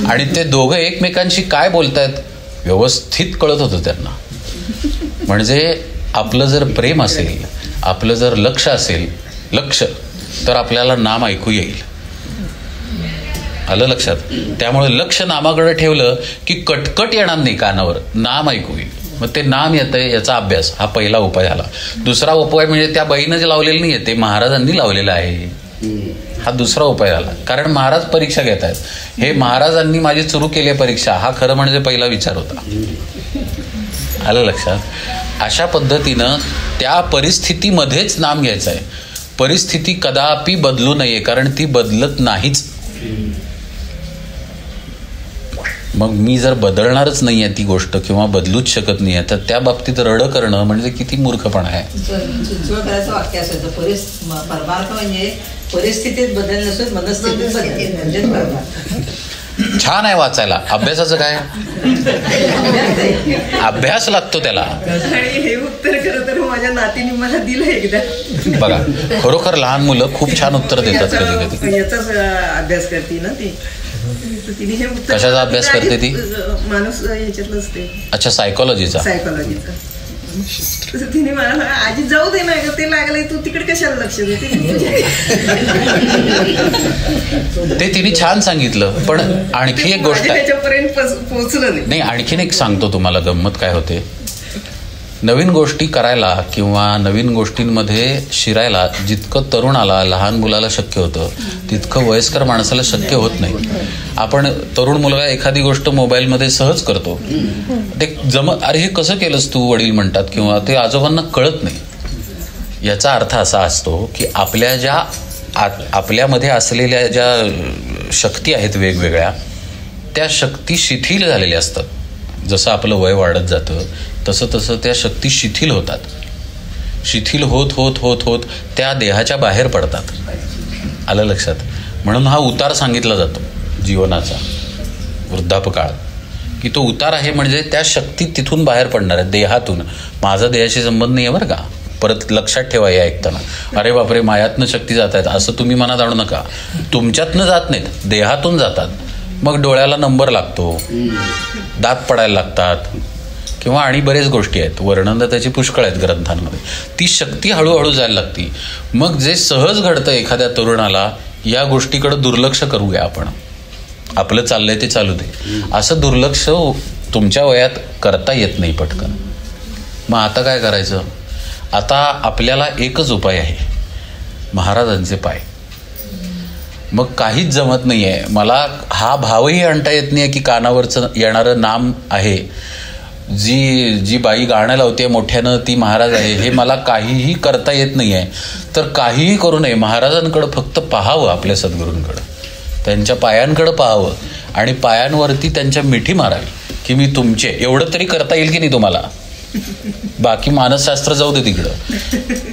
आणि ते दोघं एकमेकांशी काय बोलतायत व्यवस्थित कळत होतं त्यांना. म्हणजे आपलं जर प्रेम असेल, आपलं जर लक्ष असेल, तर आपल्याला नाम ऐकू येईल. आलं लक्षात? त्यामुळे लक्ष नामाकडे ठेवलं की कटकट येणार नाही कानावर, नाम ऐकू येईल. मग ते नाम येतंय याचा अभ्यास, हा पहिला उपाय झाला. दुसरा उपाय म्हणजे त्या बाईनं जे लावलेलं नाही, ते महाराजांनी लावलेलं आहे, हा दुसरा उपाय झाला. कारण महाराज परीक्षा घेत आहेत. हे महाराजांनी माझी सुरू केली परीक्षा, हा खरं म्हणजे पहिला विचार होता. आलं लक्षात? अशा पद्धतीनं त्या परिस्थितीमध्येच नाम घ्यायचं आहे. परिस्थिती कदापि बदलू नये, कारण ती बदलत नाहीच. मग मी जर बदलणारच नाही आहे ती गोष्ट किंवा बदलूच शकत नाही आहे, तर त्या बाबतीत रड करणं म्हणजे किती मूर्खपणा आहे. करायचं वाक्य असायचं, परमार्थ म्हणजे परिस्थितीत बदल नसून मनस्थितीत बदल म्हणजे परमार्थ. छान आहे वाचायला. अभ्यासाचं काय, अभ्यास लागतो त्याला. आणि हे उत्तर खरं तर माझ्या नातीने मला दिलं एकदा. बघा, खरोखर लहान मुलं खूप छान उत्तर देतात. कधी कधी याचाच अभ्यास करते ना ती. तिने हे उत्तर कशाचा अभ्यास करते ती? माणूस याच्यातलंच ते. अच्छा, सायकोलॉजीचा. तर तिने मला सांगा, आजी जाऊ दे ना ग, ते लागलंय, तू तिकडे कशाला लक्ष देते. ते तिने छान सांगितलं. पण आणखी एक गोष्ट त्याच्यापर्यंत पोहोचलं नाही. आणखीन एक सांगतो तुम्हाला गंमत काय होते. नवीन गोष्टी करायला किंवा नवीन गोष्टींमध्ये शिरायला जितकं तरुणाला, लहान मुलाला शक्य होतं तितकं वयस्कर माणसाला शक्य होत नाही. आपण तरुण मुलगा एखादी गोष्ट मोबाईलमध्ये सहज करतो, ते अरे हे कसं केलंस तू, वडील म्हणतात, किंवा ते आजोबांना कळत नाही. याचा अर्थ असा असतो की आपल्यामध्ये असलेल्या ज्या शक्ती आहेत वेगवेगळ्या, त्या शक्ती शिथिल झालेल्या असतात. जसं आपलं वय वाढत जातं तसं तसं त्या शक्ती शिथिल होतात. शिथिल होत होत होत होत त्या देहाच्या बाहेर पडतात. आलं लक्षात. म्हणून हा उतार सांगितला जातो जीवनाचा, वृद्धापकाळ, की तो उतार आहे म्हणजे त्या शक्ती तिथून बाहेर पडणार आहे, देहातून. माझा देहाशी संबंध नाही आहे बरं का. परत लक्षात ठेवा हे ऐकताना. अरे बापरे, मायातनं शक्ती जात आहेत असं तुम्ही मनात आणू नका. तुमच्यातनं जात नाहीत, देहातून जातात. मग डोळ्याला नंबर लागतो, दात पडायला लागतात, किंवा आणि बरेच गोष्टी आहेत. वर्णन त्याची पुष्कळ आहेत ग्रंथांमध्ये. ती शक्ती हळूहळू जायला लागती. मग जे सहज घडतं एखाद्या तरुणाला, या गोष्टीकडे दुर्लक्ष करूया आपण, आपलं चाललंय ते चालू दे, असं दुर्लक्ष तुमच्या वयात करता येत नाही पटकन. मग आता काय करायचं. आता आपल्याला एकच उपाय आहे, महाराजांचे पाय. मग काहीच जमत नाही आहे मला. हा भावही आणता येत नाही की कानावरचं येणारं नाम आहे, जी बाई गाणं लावते मोठ्यानं ती महाराज आहे, हे मला काहीही करता येत नाही आहे. तर काहीही करू नये, महाराजांकडं फक्त पाहावं, आपल्या सद्गुरूंकडं, त्यांच्या पायांकडं पाहावं आणि पायांवरती त्यांच्या मिठी मारावी की मी तुमचे. एवढं तरी करता येईल की नाही तुम्हाला. बाकी मानसशास्त्र जाऊ दे तिकडं.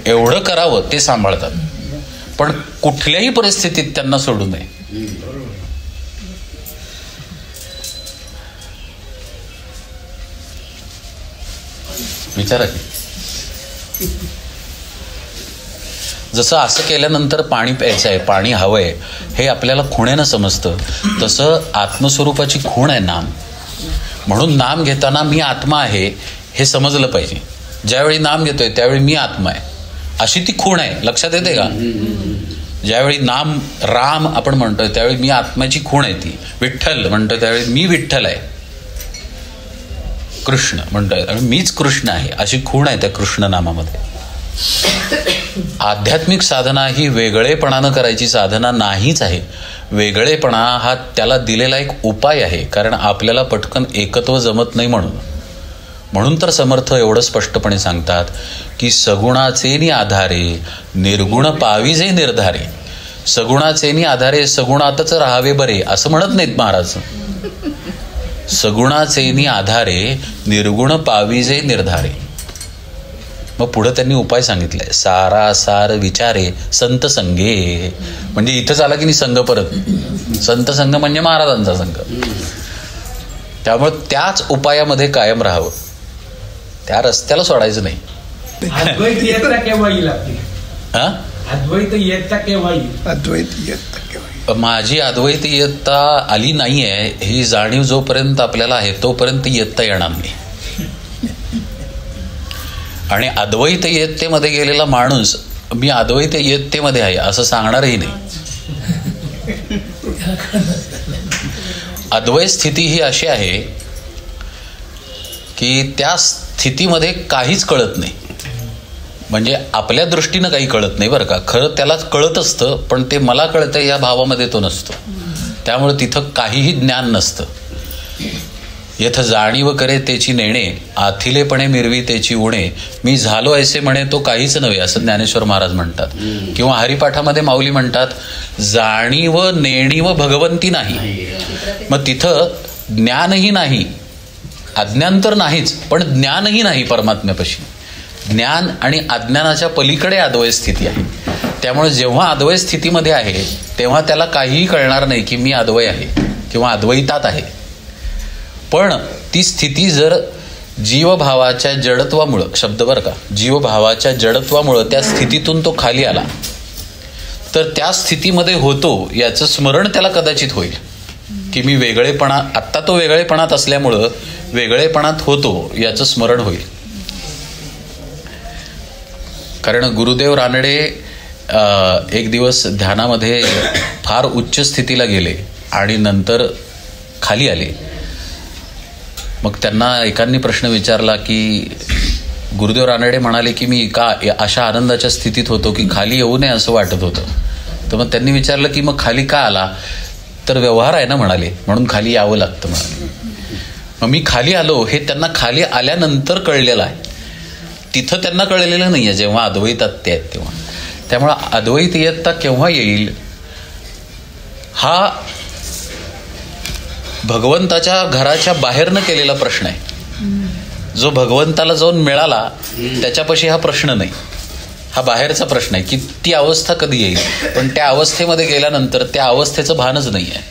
एवढं करावं, ते सांभाळतात. पण कुठल्याही परिस्थितीत त्यांना सोडू नये. विचारा की. जसं असं केल्यानंतर पाणी प्यायचं आहे, पाणी हवंय, हे आपल्याला खुणेनं समजतं, तसं आत्मस्वरूपाची खूण आहे नाम. म्हणून नाम घेताना मी आत्मा आहे हे समजलं पाहिजे. ज्यावेळी नाम घेतोय त्यावेळी मी आत्मा आहे अशी ती खूण आहे. लक्षात येते का. ज्यावेळी नाम राम आपण म्हणतोय त्यावेळी मी आत्म्याची खूण आहे ती. विठ्ठल म्हणतोय त्यावेळी मी विठ्ठल आहे. कृष्ण म्हणतोय त्यावेळी मीच कृष्ण आहे अशी खूण आहे त्या कृष्ण नामामध्ये. आध्यात्मिक साधना ही वेगळेपणानं करायची साधना नाहीच आहे. वेगळेपणा हा त्याला दिलेला एक उपाय आहे, कारण आपल्याला पटकन एकत्व जमत नाही. म्हणून तर समर्थ एवढं स्पष्टपणे सांगतात की सगुणाचेनी आधारे निर्गुण पाविजे निर्धारे. सगुणाचेनी आधारे, सगुणातच राहावे बरे असं म्हणत नाहीत महाराज. सगुणाचेनी आधारे निर्गुण पाविजे निर्धारे. मग पुढे त्यांनी उपाय सांगितलाय, सारा सार विचारे संत संगे. म्हणजे इथंच आला की नाही संघ परत. संत संघ म्हणजे महाराजांचा संघ. त्यामुळे त्याच उपायामध्ये कायम राहावं, त्या रस्त्याला सोडायचं नाही. अद्वैत येता केव्हा येईल आपली. अद्वैत येता केव्हा येईल. अद्वैत येता केव्हा. माझी अद्वैतीयता आली नाहीये ही जाणीव जोपर्यंत आपल्याला आहे तोपर्यंत येता येणार नाही. आणि अद्वैतयतेमध्ये गेलेला माणूस मी अद्वैतयतेमध्ये आहे असं सांगणारही नाही. अद्वैत स्थिती ही अशी आहे की त्या स्थितीमध्ये काहीच कळत नाही. म्हणजे आपल्या दृष्टीनं काही कळत नाही बरं का. खरं त्याला कळत असतं, पण ते मला कळतं या भावामध्ये तो नसतो. त्यामुळे तिथं काहीही ज्ञान नसतं. येथ जाणीव करे त्याची नेणे, आथिलेपणे मिरवी त्याची उणे, मी झालो ऐसे म्हणे तो काहीच नव्हे असं ज्ञानेश्वर महाराज म्हणतात. किंवा हरिपाठामध्ये माऊली म्हणतात, जाणीव नेणीव भगवंती नाही. मग तिथं ज्ञानही नाही, अज्ञान तर नाहीच, पण ज्ञानही नाही परमात्म्यापाशी. ज्ञान आणि अज्ञानाच्या पलीकडे अद्वैत स्थिती आहे. त्यामुळे जेव्हा अद्वैत स्थितीमध्ये आहे तेव्हा त्याला काहीही कळणार नाही की मी अद्वय आहे किंवा अद्वैतात आहे. पण ती स्थिती जर जीवभावाच्या जडत्वामुळं, शब्द बरं का, जीवभावाच्या जडत्वामुळं त्या स्थितीतून तो खाली आला तर त्या स्थितीमध्ये होतो याचं स्मरण त्याला कदाचित होईल की मी वेगळेपणा, आत्ता तो वेगळेपणात असल्यामुळं वेगळेपणात होतो याचं स्मरण होईल. कारण गुरुदेव रानडे एक दिवस ध्यानामध्ये फार उच्च स्थितीला गेले आणि नंतर खाली आले. मग त्यांना एकांनी प्रश्न विचारला की गुरुदेव रानडे म्हणाले की मी का अशा आनंदाच्या स्थितीत होतो की खाली येऊ नये असं वाटत होतं. तर मग त्यांनी विचारलं की मग खाली का आला? तर व्यवहार आहे ना म्हणाले, म्हणून खाली यावं लागतं म्हणाले. मग मी खाली आलो हे त्यांना खाली आल्यानंतर कळलेलं आहे, तिथं त्यांना कळलेलं नाही आहे जेव्हा अद्वैतात ते आहेत तेव्हा. त्यामुळं अद्वैतीयता केव्हा येईल हा भगवंताच्या घराच्या बाहेरनं केलेला प्रश्न आहे. जो भगवंताला जाऊन मिळाला त्याच्यापाशी हा प्रश्न नाही, हा बाहेरचा प्रश्न आहे की ती अवस्था कधी येईल. पण त्या अवस्थेमध्ये गेल्यानंतर त्या अवस्थेचं भानच नाही आहे.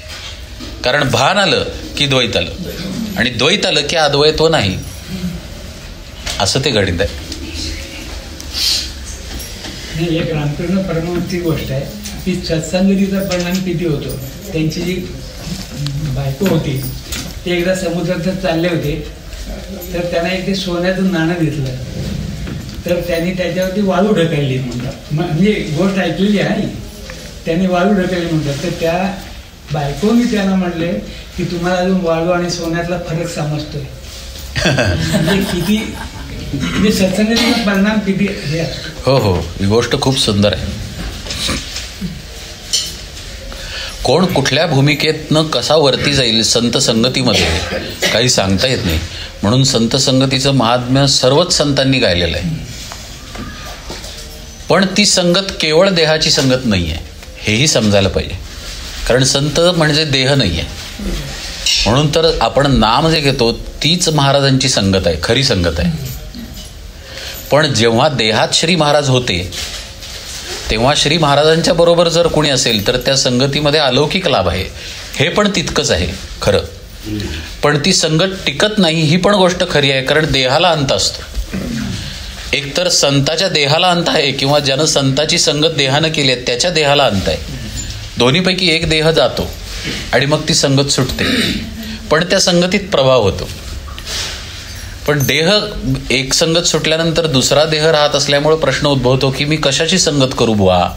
कारण भान आलं की द्वैत आलं आणि द्वैत आलं की अद्वैत्व नाही, असं ते गणित आहे. एक रामकृष्ण परमहंसची गोष्ट आहे की सत्संगतीचा परिणाम किती होतो. त्यांची जी बायको होती ते एकदा समुद्रात चालले होते, तर त्यांना एक ते सोन्याचं नाणं दिसलं, तर त्यांनी त्याच्यावरती वाळू ढकलली म्हणतात. म्हणजे गोष्ट ऐकलेली आहे, त्यांनी वाळू ढकलली म्हणतात. तर त्या बायकोनी त्यांना म्हणले की तुम्हाला अजून वाळू आणि सोन्यातला फरक समजतोय. म्हणजे किती म्हणजे सत्संगतीचा परिणाम किती हे असतो. हो, ही गोष्ट खूप सुंदर आहे. कोण कुठल्या भूमिकेतनं कसा वरती जाईल संत संगतीमध्ये काही सांगता येत नाही. म्हणून संत संगतीचं महात्म्य सर्वच संतांनी गायलेलं आहे. पण ती संगत केवळ देहाची संगत नाही आहे हेही समजायला पाहिजे. कारण संत म्हणजे देह नाही आहे. म्हणून तर आपण नाम जे घेतो तीच महाराजांची संगत आहे, खरी संगत आहे. पण जेव्हा देहात श्री महाराज होते तेव्हा श्री महाराजांच्या बरोबर जर कोणी असेल तर त्या संगतीमध्ये अलौकिक लाभ आहे, हे पण तितकंच आहे खरं. पण ती संगत टिकत नाही ही पण गोष्ट खरी आहे. कारण देहाला अंत असतो. एकतर संताच्या देहाला अंत आहे किंवा ज्यानं संताची संगत देहानं केली आहे त्याच्या देहाला अंत आहे. दोन्हीपैकी एक देह जातो आणि मग ती संगत सुटते, पण त्या संगतीत प्रभाव होतो. पण देह एक संगत सुटल्यानंतर दुसरा देह राहत असल्यामुळे प्रश्न उद्भवतो की मी कशाची संगत करू बुवा.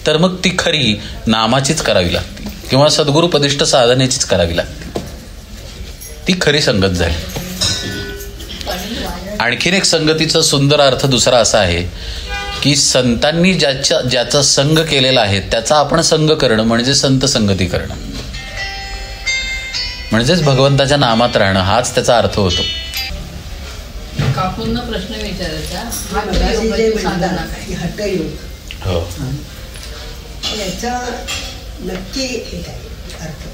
तर मग ती खरी नामाचीच करावी लागते किंवा सद्गुरुपदिष्ट साधनेचीच करावी लागते. ती खरी संगत झाली. आणखीन एक संगतीचा सुंदर अर्थ दुसरा असा आहे की संतांनी ज्याचा संग केलेला आहे त्याचा आपण संग करणं म्हणजे संत संगती करणं, म्हणजेच भगवंताच्या नामात राहणं, हाच त्याचा अर्थ होतो. काकूंना प्रश्न विचारायचा, हठयोग हो, याचा नक्की हे काय अर्थ,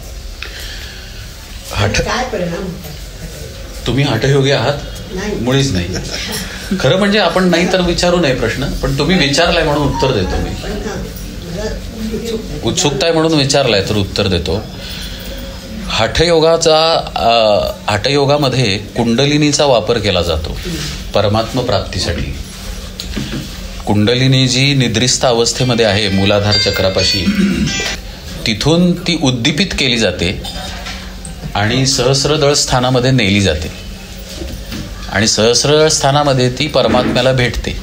हठ काय परिणाम होतात? तुम्ही हठयोगी आहात? नाही. मुळीच नाही. खरं म्हणजे आपण नाही तर विचारू नये प्रश्न, पण तुम्ही विचारलाय म्हणून उत्तर देतो मी. पण मला उत्सुकता आहे म्हणून विचारलाय तर उत्तर देतो. हठयोगामध्ये कुंडलिनीचा वापर केला जातो परमात्मा प्राप्तीसाठी. कुंडलिनी जी निद्रिस्त अवस्थेमध्ये आहे मूलाधार चक्रापाशी, तिथून ती उद्दीपित केली जाते आणि सहस्रदळ स्थानामध्ये नेली जाते आणि सहस्रदळ स्थानामध्ये ती परमात्म्याला भेटते.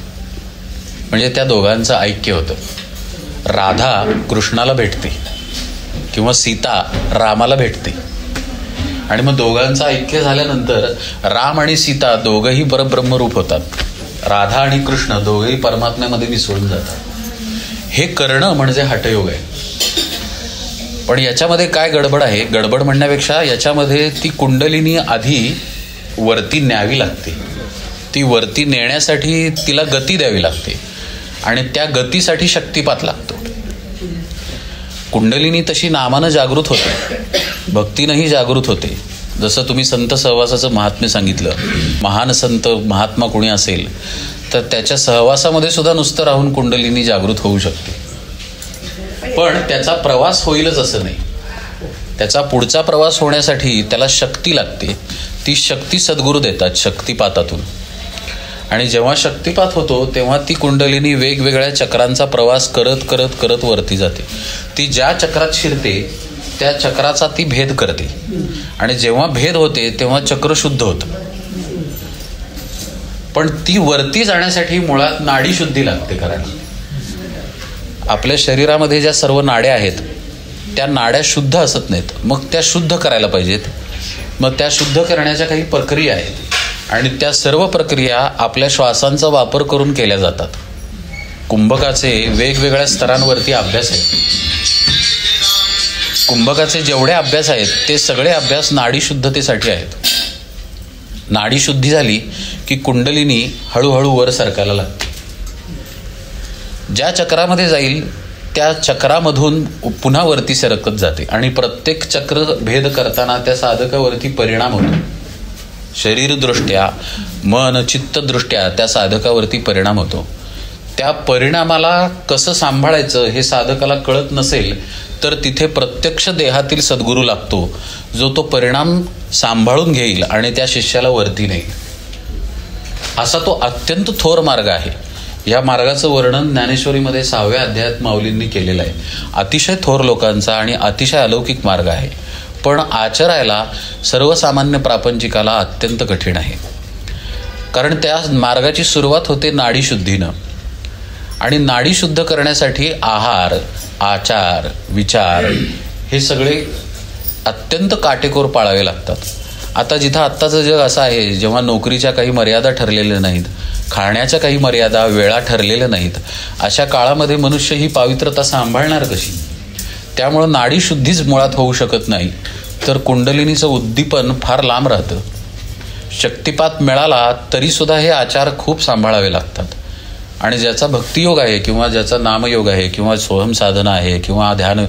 म्हणजे त्या दोघांचं ऐक्य होतं. राधा कृष्णाला भेटते किंवा सीता रामाला भेटते आणि मग दोघांचं ऐक्य झाल्यानंतर राम आणि सीता दोघंही परब्रह्मरूप होतात. राधा आणि कृष्ण दोघेही परमात्म्यामध्ये मिसळून जातात. हे करणं म्हणजे हठयोग आहे. पण याच्यामध्ये काय गडबड आहे? गडबड म्हणण्यापेक्षा याच्यामध्ये ती कुंडलिनी आधी वरती न्यावी लागते. ती वरती नेण्यासाठी तिला गती द्यावी लागते आणि त्या गतीसाठी शक्तिपात लागतो. कुंडलिनी तशी नामानं जागृत होते, भक्तीनंही जागृत होते. जसं तुम्ही संत सहवासाचं महात्म्य सांगितलं, महान संत महात्मा कोणी असेल तर त्याच्या सहवासामध्ये सुद्धा नुसतं राहून कुंडलिनी जागृत होऊ शकते. पण त्याचा प्रवास होईलच असं नाही. त्याचा पुढचा प्रवास होण्यासाठी त्याला शक्ती लागते. ती शक्ती सद्गुरू देतात शक्तिपातातून. आणि जेव्हा शक्तिपात होतो तेव्हा ती कुंडलिनी वेगवेगळ्या चक्रांचा प्रवास करत करत करत वरती जाते. ती ज्या चक्रात शिरते त्या चक्राचा ती भेद करते आणि जेव्हा भेद होते तेव्हा चक्र शुद्ध होतं. पण ती वरती जाण्यासाठी मुळात नाडी शुद्धी लागते करायला. आपल्या शरीरामध्ये ज्या सर्व नाड्या आहेत त्या नाड्या शुद्ध असत नाहीत, मग त्या शुद्ध करायला पाहिजेत. मग त्या शुद्ध करण्याच्या काही प्रक्रिया आहेत आणि त्या सर्व प्रक्रिया आपल्या श्वासांचा वापर करून केल्या जातात. कुंभकाचे वेगवेगळ्या स्तरांवरती अभ्यास आहेत. कुंभकाचे जेवढे अभ्यास आहेत ते सगळे अभ्यास नाडी शुद्धतेसाठी आहेत. नाडी शुद्धी झाली की कुंडलिनी हळूहळू वर सरकायला लागते. ज्या चक्रामध्ये जाईल त्या चक्रामधून पुन्हा वरती सरकत जाते आणि प्रत्येक चक्र भेद करताना त्या साधकावरती परिणाम होतो. शरीरदृष्ट्या, मन, चित्तदृष्ट्या त्या साधकावरती परिणाम होतो. त्या परिणामाला कसं सांभाळायचं हे साधकाला कळत नसेल तर तिथे प्रत्यक्ष देहातील सद्गुरू लागतो, जो तो परिणाम सांभाळून घेईल आणि त्या शिष्याला वरती नेईल. असा तो अत्यंत थोर मार्ग आहे. या मार्गाचं वर्णन ज्ञानेश्वरीमध्ये 6व्या अध्यायात माऊलींनी केलेलं आहे. अतिशय थोर लोकांचा आणि अतिशय अलौकिक मार्ग आहे, पण आचरायला सर्वसामान्य प्रापंचिकाला अत्यंत कठीण आहे. कारण त्या मार्गाची सुरुवात होते नाडीशुद्धीनं आणि नाडी शुद्ध करण्यासाठी आहार, आचार, विचार हे सगळे अत्यंत काटेकोर पाळावे लागतात. आता जिथं आत्ताचं जग असं आहे, जेव्हा नोकरीच्या काही मर्यादा ठरलेल्या नाहीत, खाण्याच्या काही मर्यादा, वेळा ठरलेल्या नाहीत, अशा काळामध्ये मनुष्य ही पावित्रता सांभाळणार कशी? त्यामुळं नाडी शुद्धीच मुळात होऊ शकत नाही, तर कुंडलिनीचं उद्दीपन फार लांब राहतं. शक्तिपात मिळाला तरीसुद्धा हे आचार खूप सांभाळावे लागतात. आणि ज्याचा भक्तियोग आहे किंवा ज्याचा नामयोग आहे किंवा सोहम साधना आहे किंवा ध्यान,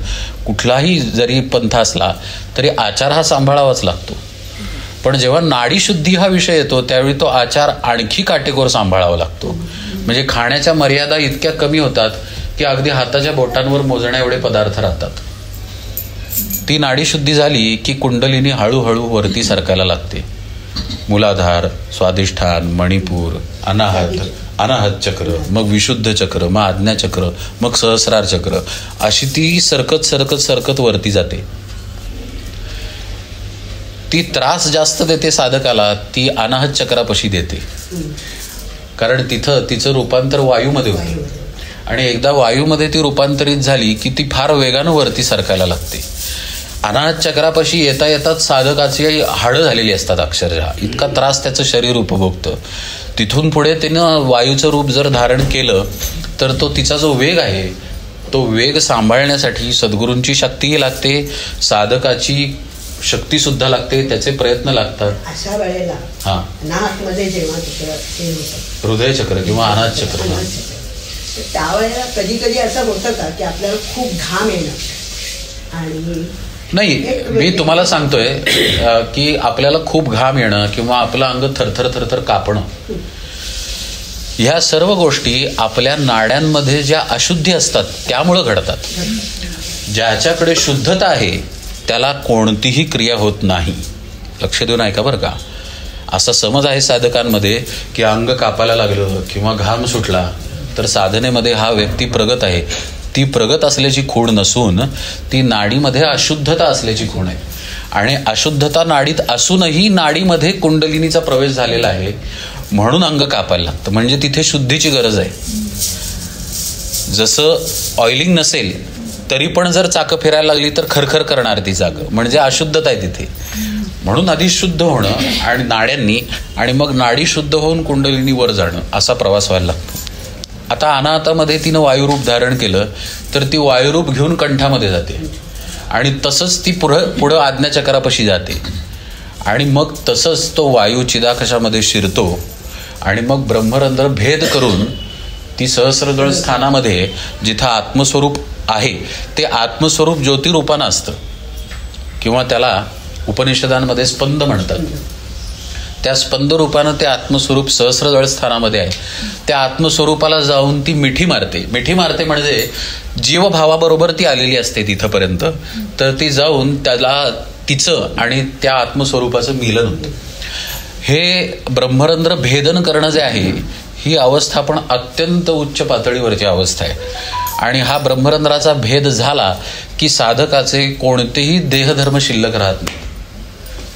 कुठलाही जरी पंथ असला तरी आचार हा सांभाळावाच लागतो. पण जेव्हा नाडीशुद्धी हा विषय येतो त्यावेळी तो आचार आणखी काटेकोर सांभाळावा लागतो. म्हणजे खाण्याच्या मर्यादा इतक्या कमी होतात की अगदी हाताच्या बोटांवर मोजण्या एवढे पदार्थ राहतात. ती नाडीशुद्धी झाली की कुंडलिनी हळूहळू वरती सरकायला लागते. मूलाधार, स्वाधिष्ठान, मणिपूर, अनाहत चक्र, मग विशुद्ध चक्र, मग आज्ञा चक्र, मग सहस्रार चक्र, अशी ती सरकत सरकत सरकत वरती जाते. ती त्रास जास्त देते साधकाला, ती अनाहत चक्रापाशी देते. कारण तिथं तिचं रूपांतर वायूमध्ये होतं आणि एकदा वायूमध्ये ती रूपांतरित झाली की ती फार वेगानं वरती सरकायला लागते. अनाहत चक्रापाशी येता येतात साधकाची हाडं झालेली असतात अक्षरशः, इतका त्रास त्याचं शरीर उपभोगतं. तिथून पुढे तिनं वायूचं रूप जर धारण केलं तर तो तिचा जो वेग आहे तो वेग सांभाळण्यासाठी सद्गुरूंची शक्तीही लागते, साधकाची शक्ती सुद्धा लागते, त्याचे प्रयत्न लागतात. अशा वेळेला अनाहतमध्ये जेव्हा हृदय चक्र किंवा अनाहत चक्र, त्यावेळेला कधी कधी असं होतं का की आपल्याला खूप घाम येणं आणि नाही, मी तुम्हाला सांगतोय की आपल्याला खूप घाम येणं किंवा आपलं अंग थरथर थरथर कापणं, ह्या सर्व गोष्टी आपल्या नाड्यांमध्ये ज्या अशुद्धी असतात त्यामुळं घडतात. ज्याच्याकडे शुद्धता आहे त्याला कोणतीही क्रिया होत नाही. लक्ष देऊन ऐका बरं का. असा समज आहे साधकांमध्ये की अंग कापायला लागलं किंवा घाम सुटला तर साधनेमध्ये हा व्यक्ती प्रगत आहे. ती प्रगत असल्याची खूण नसून ती नाडीमध्ये अशुद्धता असल्याची खूण आहे. आणि अशुद्धता नाडीत असूनही नाडीमध्ये कुंडलिनीचा प्रवेश झालेला आहे म्हणून अंग कापायला लागतं. म्हणजे तिथे शुद्धीची गरज आहे. जसं ऑइलिंग नसेल तरी पण जर चाकं फिरायला लागली तर खरखर करणार ती चाकं, म्हणजे अशुद्धता आहे तिथे. म्हणून आधी शुद्ध होणं आणि नाड्यांनी आणि मग नाडी शुद्ध होऊन कुंडलिनी वर जाणं असा प्रवास व्हायला लागतो. आता अनाहतामध्ये तिनं वायुरूप धारण केलं तर ती वायुरूप घेऊन कंठामध्ये जाते आणि तसंच ती पुढं आज्ञाचक्रापाशी जाते आणि मग तसंच तो वायू चिदाकाशामध्ये शिरतो आणि मग ब्रह्मरंध्र भेद करून ती सहस्रदळ स्थानामध्ये जिथं आत्मस्वरूप आहे ते आत्मस्वरूप ज्योतिरूपानं असतं किंवा त्याला उपनिषदांमध्ये स्पंद म्हणतात. त्या स्पंद रूपानं ते आत्मस्वरूप सहस्रदळ स्थानामध्ये आहे. त्या आत्मस्वरूपाला जाऊन ती मिठी मारते. मिठी मारते म्हणजे जीवभावाबरोबर ती आलेली असते तिथंपर्यंत, तर ती जाऊन त्याला तिचं आणि त्या आत्मस्वरूपाचं मिलन होतं. हे ब्रह्मरंध्र भेदन करणं जे आहे ही अवस्था पण अत्यंत उच्च पातळीवरची अवस्था आहे. आणि हा ब्रह्मरंध्राचा भेद झाला की साधकाचे कोणतेही देहधर्म शिल्लक राहत नाही.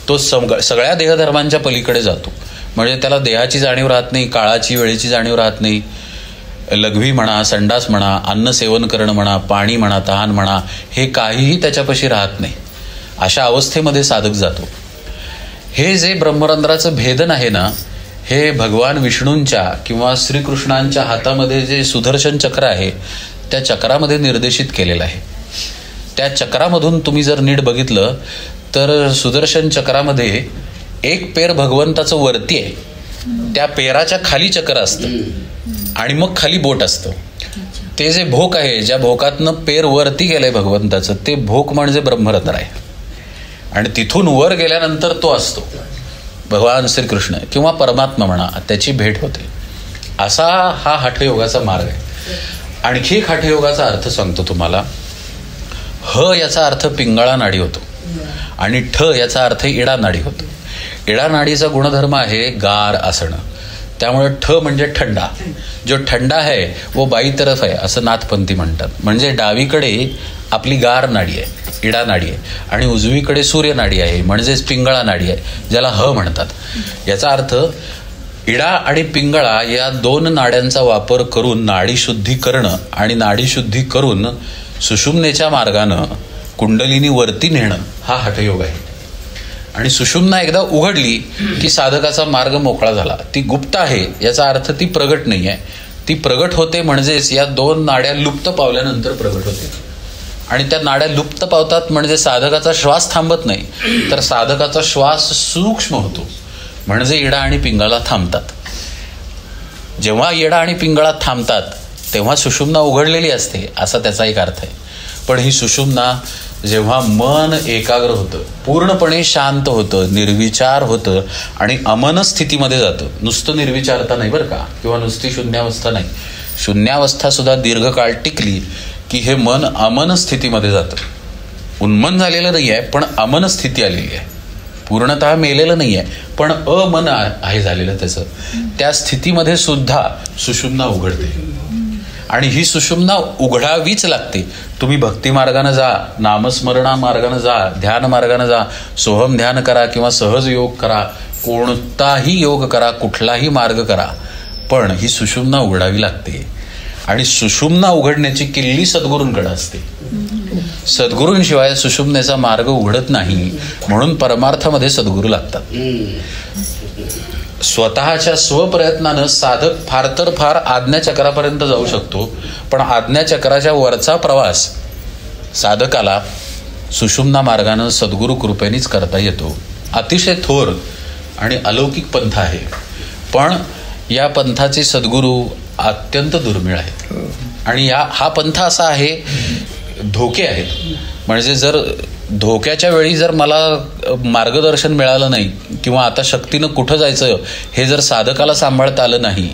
तो सगळ्या देहधर्मांच्या पलीकडे जातो. म्हणजे त्याला देहाची जाणीव राहत नाही, काळाची वेळेची जाणीव राहत नाही. लघवी म्हणा, संडास म्हणा, अन्न सेवन करणं म्हणा, पाणी म्हणा, तहान म्हणा, हे काहीही त्याच्यापाशी राहत नाही. अशा अवस्थेमध्ये साधक जातो. हे जे ब्रह्मरंध्राचं भेदन आहे ना, हे भगवान विष्णूंच्या किंवा श्रीकृष्णांच्या हातामध्ये जे सुदर्शन चक्र आहे त्या चक्रामध्ये निर्देशित केलेलं आहे. त्या चक्रामधून तुम्ही जर नीट बघितलं तर सुदर्शन चक्रामध्ये एक पेर भगवंताचं वरती आहे, त्या पेराच्या खाली चक्र असतं आणि मग खाली बोट असतं. ते जे भोक आहे, ज्या भोकातनं पेर वरती गेलंय भगवंताचं, ते भोक म्हणजे ब्रह्मरंध्र आहे. आणि तिथून वर गेल्यानंतर तो असतो भगवान श्रीकृष्ण किंवा परमात्मा म्हणा, त्याची भेट होते. असा हा हठयोगाचा मार्ग आहे. आणखी एक हठयोगाचा अर्थ सांगतो तुम्हाला. ह याचा अर्थ पिंगळा नाडी होतो आणि ठ याचा अर्थ इडा नाडी होतो. इडा नाडीचा गुणधर्म आहे गार असणं. त्यामुळे ठ म्हणजे थंडा. जो थंडा है वो बाई तरफ आहे असं नाथपंथी म्हणतात. म्हणजे डावीकडे आपली गार नाडी आहे, इडा नाडी आहे, आणि उजवीकडे सूर्य नाडी आहे म्हणजेच पिंगळा नाडी आहे, ज्याला ह म्हणतात. याचा अर्थ इडा आणि पिंगळा या दोन नाड्यांचा वापर करून नाडीशुद्धी करणं आणि नाडीशुद्धी करून सुषुम्नेच्या मार्गानं कुंडलिनी वरती नेणं हा हठयोग आहे. आणि सुषुम्ना एकदा उघडली की साधकाचा मार्ग मोकळा झाला. ती गुप्त आहे याचा अर्थ ती प्रगट नाही आहे. ती प्रगट होते म्हणजेच या दोन नाड्या लुप्त पावल्यानंतर प्रगट होते. आणि त्या नाड्या लुप्त पावतात म्हणजे साधकाचा श्वास थांबत नाही, तर साधकाचा श्वास सूक्ष्म होतो, म्हणजे इडा आणि पिंगळा थांबतात. जेव्हा इडा आणि पिंगळा थांबतात तेव्हा सुषुम्ना उघडलेली असते असा त्याचा एक अर्थ आहे. पण ही सुषुम्ना जेव्हा मन एकाग्र होतं, पूर्णपणे शांत होतं, निर्विचार होतं आणि अमन स्थितीमध्ये जातं. नुसतं निर्विचारता नाही बरं का, किंवा नुसती शून्यावस्था नाही. शून्यावस्था सुद्धा दीर्घकाळ टिकली की हे मन अमन स्थितीमध्ये जातं. उन्मन झालेलं नाही आहे पण अमन स्थिती आलेली आहे. पूर्णतः मेलेलं नाही आहे पण अमन आहे झालेलं त्याचं. त्या स्थितीमध्ये सुद्धा सुषुम्ना उघडते. आणि ही सुषुम्ना उघडावीच लागते. तुम्ही भक्ती मार्गानं जा, नामस्मरणा मार्गानं जा, ध्यान मार्गानं जा, सोहम ध्यान करा किंवा सहज योग करा, कोणताही योग करा, कुठलाही मार्ग करा, पण ही सुषुम्ना उघडावी लागते. आणि सुषुम्ना उघडण्याची किल्ली सद्गुरूंकडे असते. सद्गुरूंशिवाय सुषुम्नेचा मार्ग उघडत नाही. म्हणून परमार्थामध्ये सद्गुरू लागतात. स्वतःच्या स्वप्रयत्नानं साधक फार तर फार आज्ञाचक्रापर्यंत जाऊ शकतो, पण आज्ञाचक्राच्या वरचा प्रवास साधकाला सुषुम्ना मार्गानं सद्गुरू कृपेनेच करता येतो. अतिशय थोर आणि अलौकिक पंथ आहे, पण या पंथाचे सद्गुरू अत्यंत दुर्मिळ आहेत. आणि हा पंथ असा आहे, धोके आहेत. म्हणजे जर धोक्याच्या वेळी जर मला मार्गदर्शन मिळालं नाही किंवा आता शक्तीनं कुठं जायचं हे जर साधकाला सांभाळता आलं नाही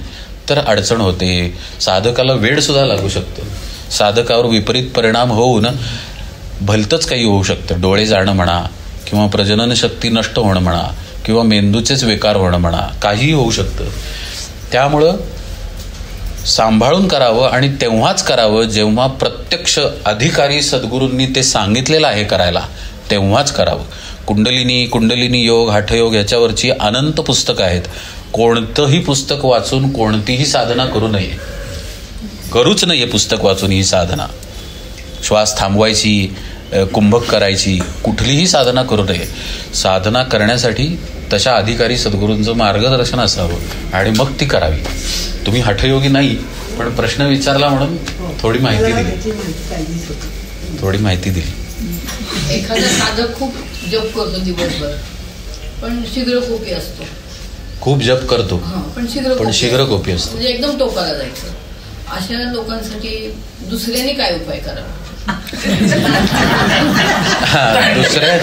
तर अडचण होते. साधकाला वेळसुद्धा लागू शकतं. साधकावर विपरीत परिणाम होऊन भलतंच काही होऊ शकतं. डोळे जाणं म्हणा किंवा प्रजनन शक्ती नष्ट होणं म्हणा किंवा मेंदूचेच विकार होणं म्हणा, काहीही होऊ शकतं. त्यामुळं सांभाळून करावं आणि तेव्हाच करावं जेव्हा प्रत्यक्ष अधिकारी सद्गुरूंनी ते सांगितलेलं आहे करायला, तेव्हाच करावं. कुंडलिनी योग, हठयोग याच्यावरची अनंत पुस्तकं आहेत. कोणतंही पुस्तक वाचून कोणतीही साधना करू नये. करूच नये पुस्तक वाचून ही साधना. श्वास थांबवायची, कुंभक करायची, कुठलीही साधना करू नये. साधना करण्यासाठी तशा अधिकारी सद्गुरूंचं मार्गदर्शन असावं आणि मग ती करावी. तुम्ही हठयोगी नाही, पण प्रश्न विचारला म्हणून थोडी माहिती दिली. एखादा साधक खूप जप करतो दिवसभर, पण शीघ्रकोपी असतो. खूप जप करतो पण शीघ्रकोपी असतो, म्हणजे एकदम टोकाला जायचं. अशा लोकांसाठी दुसऱ्याने काय उपाय करावा? दुसऱ्या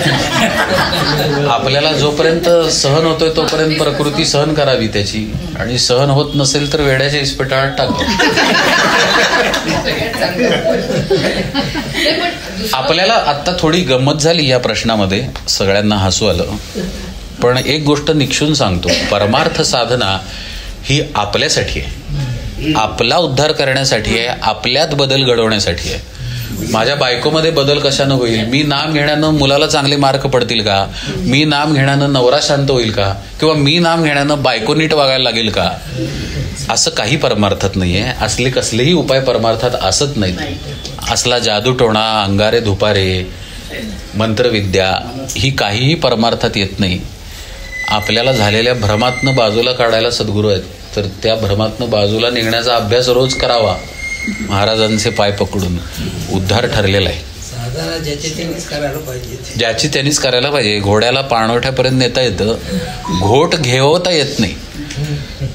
आपल्याला जोपर्यंत सहन होतोय तोपर्यंत प्रकृती सहन करावी त्याची, आणि सहन होत नसेल तर वेड्याच्या इस्पितळात टाकावं. आपल्याला आत्ता थोडी गंमत झाली या प्रश्नामध्ये, सगळ्यांना हसू आलं. पण एक गोष्ट निक्षून सांगतो, परमार्थ साधना ही आपल्यासाठी आहे, आपला उद्धार करण्यासाठी आहे, आपल्यात बदल घडवण्यासाठी आहे. माझ्या बायकोमध्ये बदल कशानं होईल? मी नाम घेण्यानं मुलाला चांगले मार्क पडतील का? मी नाम घेण्यानं नवरा शांत होईल का? किंवा मी नाम घेण्यानं बायको नीट वागायला लागेल का? असं काही परमार्थात नाहीये. असले कसलेही उपाय परमार्थात असत नाहीत. असला जादूटोणा, अंगारे धुपारे, मंत्रविद्या ही काहीही परमार्थात येत नाही. आपल्याला झालेल्या भ्रमातनं बाजूला काढायला सद्गुरू आहेत, तर त्या भ्रमातनं बाजूला निघण्याचा अभ्यास रोज करावा. महाराजांचे पाय पकडून उद्धार ठरलेला आहे. ज्याची त्यांनीच करायला पाहिजे. घोड्याला पाणवठ्यापर्यंत नेता येतं, घोट घेवता येत नाही.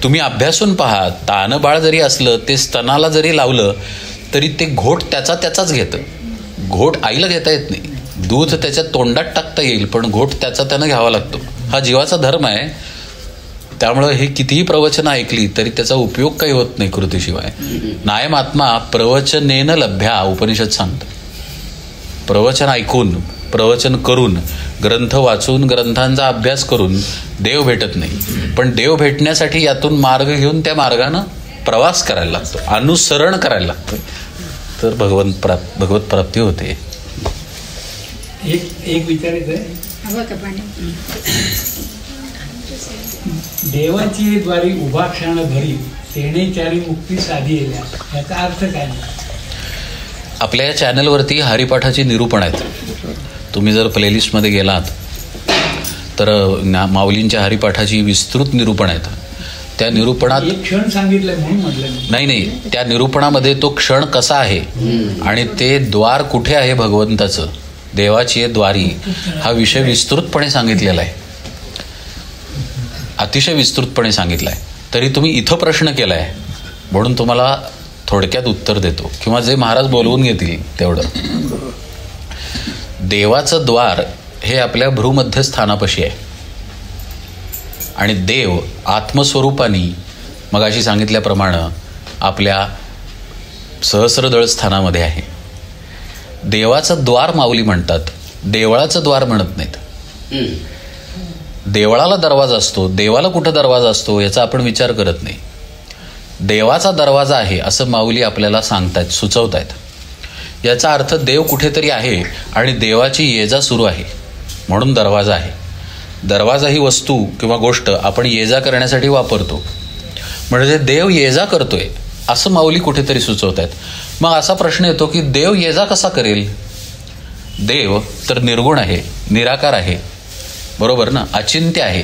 तुम्ही अभ्यासून पहा. तानबाळ जरी असलं, ते स्तनाला जरी लावलं तरी ते घोट त्याचाच घेतं. घोट आईला घेता येत नाही. दूध त्याच्या तोंडात टाकता येईल, पण घोट त्यानं घ्यावा लागतो. हा जीवाचा धर्म आहे. त्यामुळं हे कितीही प्रवचनं ऐकली तरी त्याचा उपयोग काही होत नाही कृतीशिवाय. नायमात्मा प्रवचनेन लभ्या, उपनिषद सांगतं. प्रवचन ऐकून, प्रवचन करून, ग्रंथ वाचून, ग्रंथांचा अभ्यास करून देव भेटत नाही. पण देव भेटण्यासाठी यातून मार्ग घेऊन त्या मार्गानं प्रवास करायला लागतो, अनुसरण करायला लागतं, तर भगवत प्राप्ती होते. एक विचारायचं आहे. देवाची द्वारी उभा क्षण घरी तेणे चारी मुक्ती साधी येल्या, याचा अर्थ काय? आपल्या या चॅनलवरती हरिपाठाची निरूपण आहेत. तुम्ही जर प्लेलिस्टमध्ये गेलात तर माऊलींच्या हरिपाठाची विस्तृत निरूपण आहेत. त्या निरूपणात क्षण सांगितलं म्हणून म्हटलं नाही, त्या निरूपणामध्ये तो क्षण कसा आहे आणि ते द्वार कुठे आहे भगवंताचं, देवाची द्वारी, हा विषय विस्तृतपणे सांगितलेला आहे. अतिशय विस्तृतपणे सांगितला आहे. तरी तुम्ही इथं प्रश्न केला आहे म्हणून तुम्हाला थोडक्यात उत्तर देतो, किंवा जे महाराज बोलवून घेतील तेवढं. देवाचं द्वार हे आपल्या भ्रूमध्य स्थानापाशी आहे आणि देव आत्मस्वरूपानी मगाशी सांगितल्याप्रमाणे आपल्या सहस्रदळ स्थानामध्ये आहे. देवाचं द्वार माऊली म्हणतात, देवळाचं द्वार म्हणत नाहीत. देवळाला दरवाजा असतो, देवाला कुठं दरवाजा असतो याचा आपण विचार करत नाही. देवाचा दरवाजा आहे असं माऊली आपल्याला सांगतायत, सुचवतायत. याचा अर्थ देव कुठेतरी आहे आणि देवाची ये जा सुरू आहे म्हणून दरवाजा आहे. दरवाजा ही वस्तू किंवा गोष्ट आपण ये जा करण्यासाठी वापरतो, म्हणजे देव ये जा करतोय असं माऊली कुठेतरी सुचवतायत. मग असा प्रश्न येतो की देव ये जा कसा करेल? देव तर निर्गुण आहे, निराकार आहे, बरोबर ना, अचिंत्य आहे,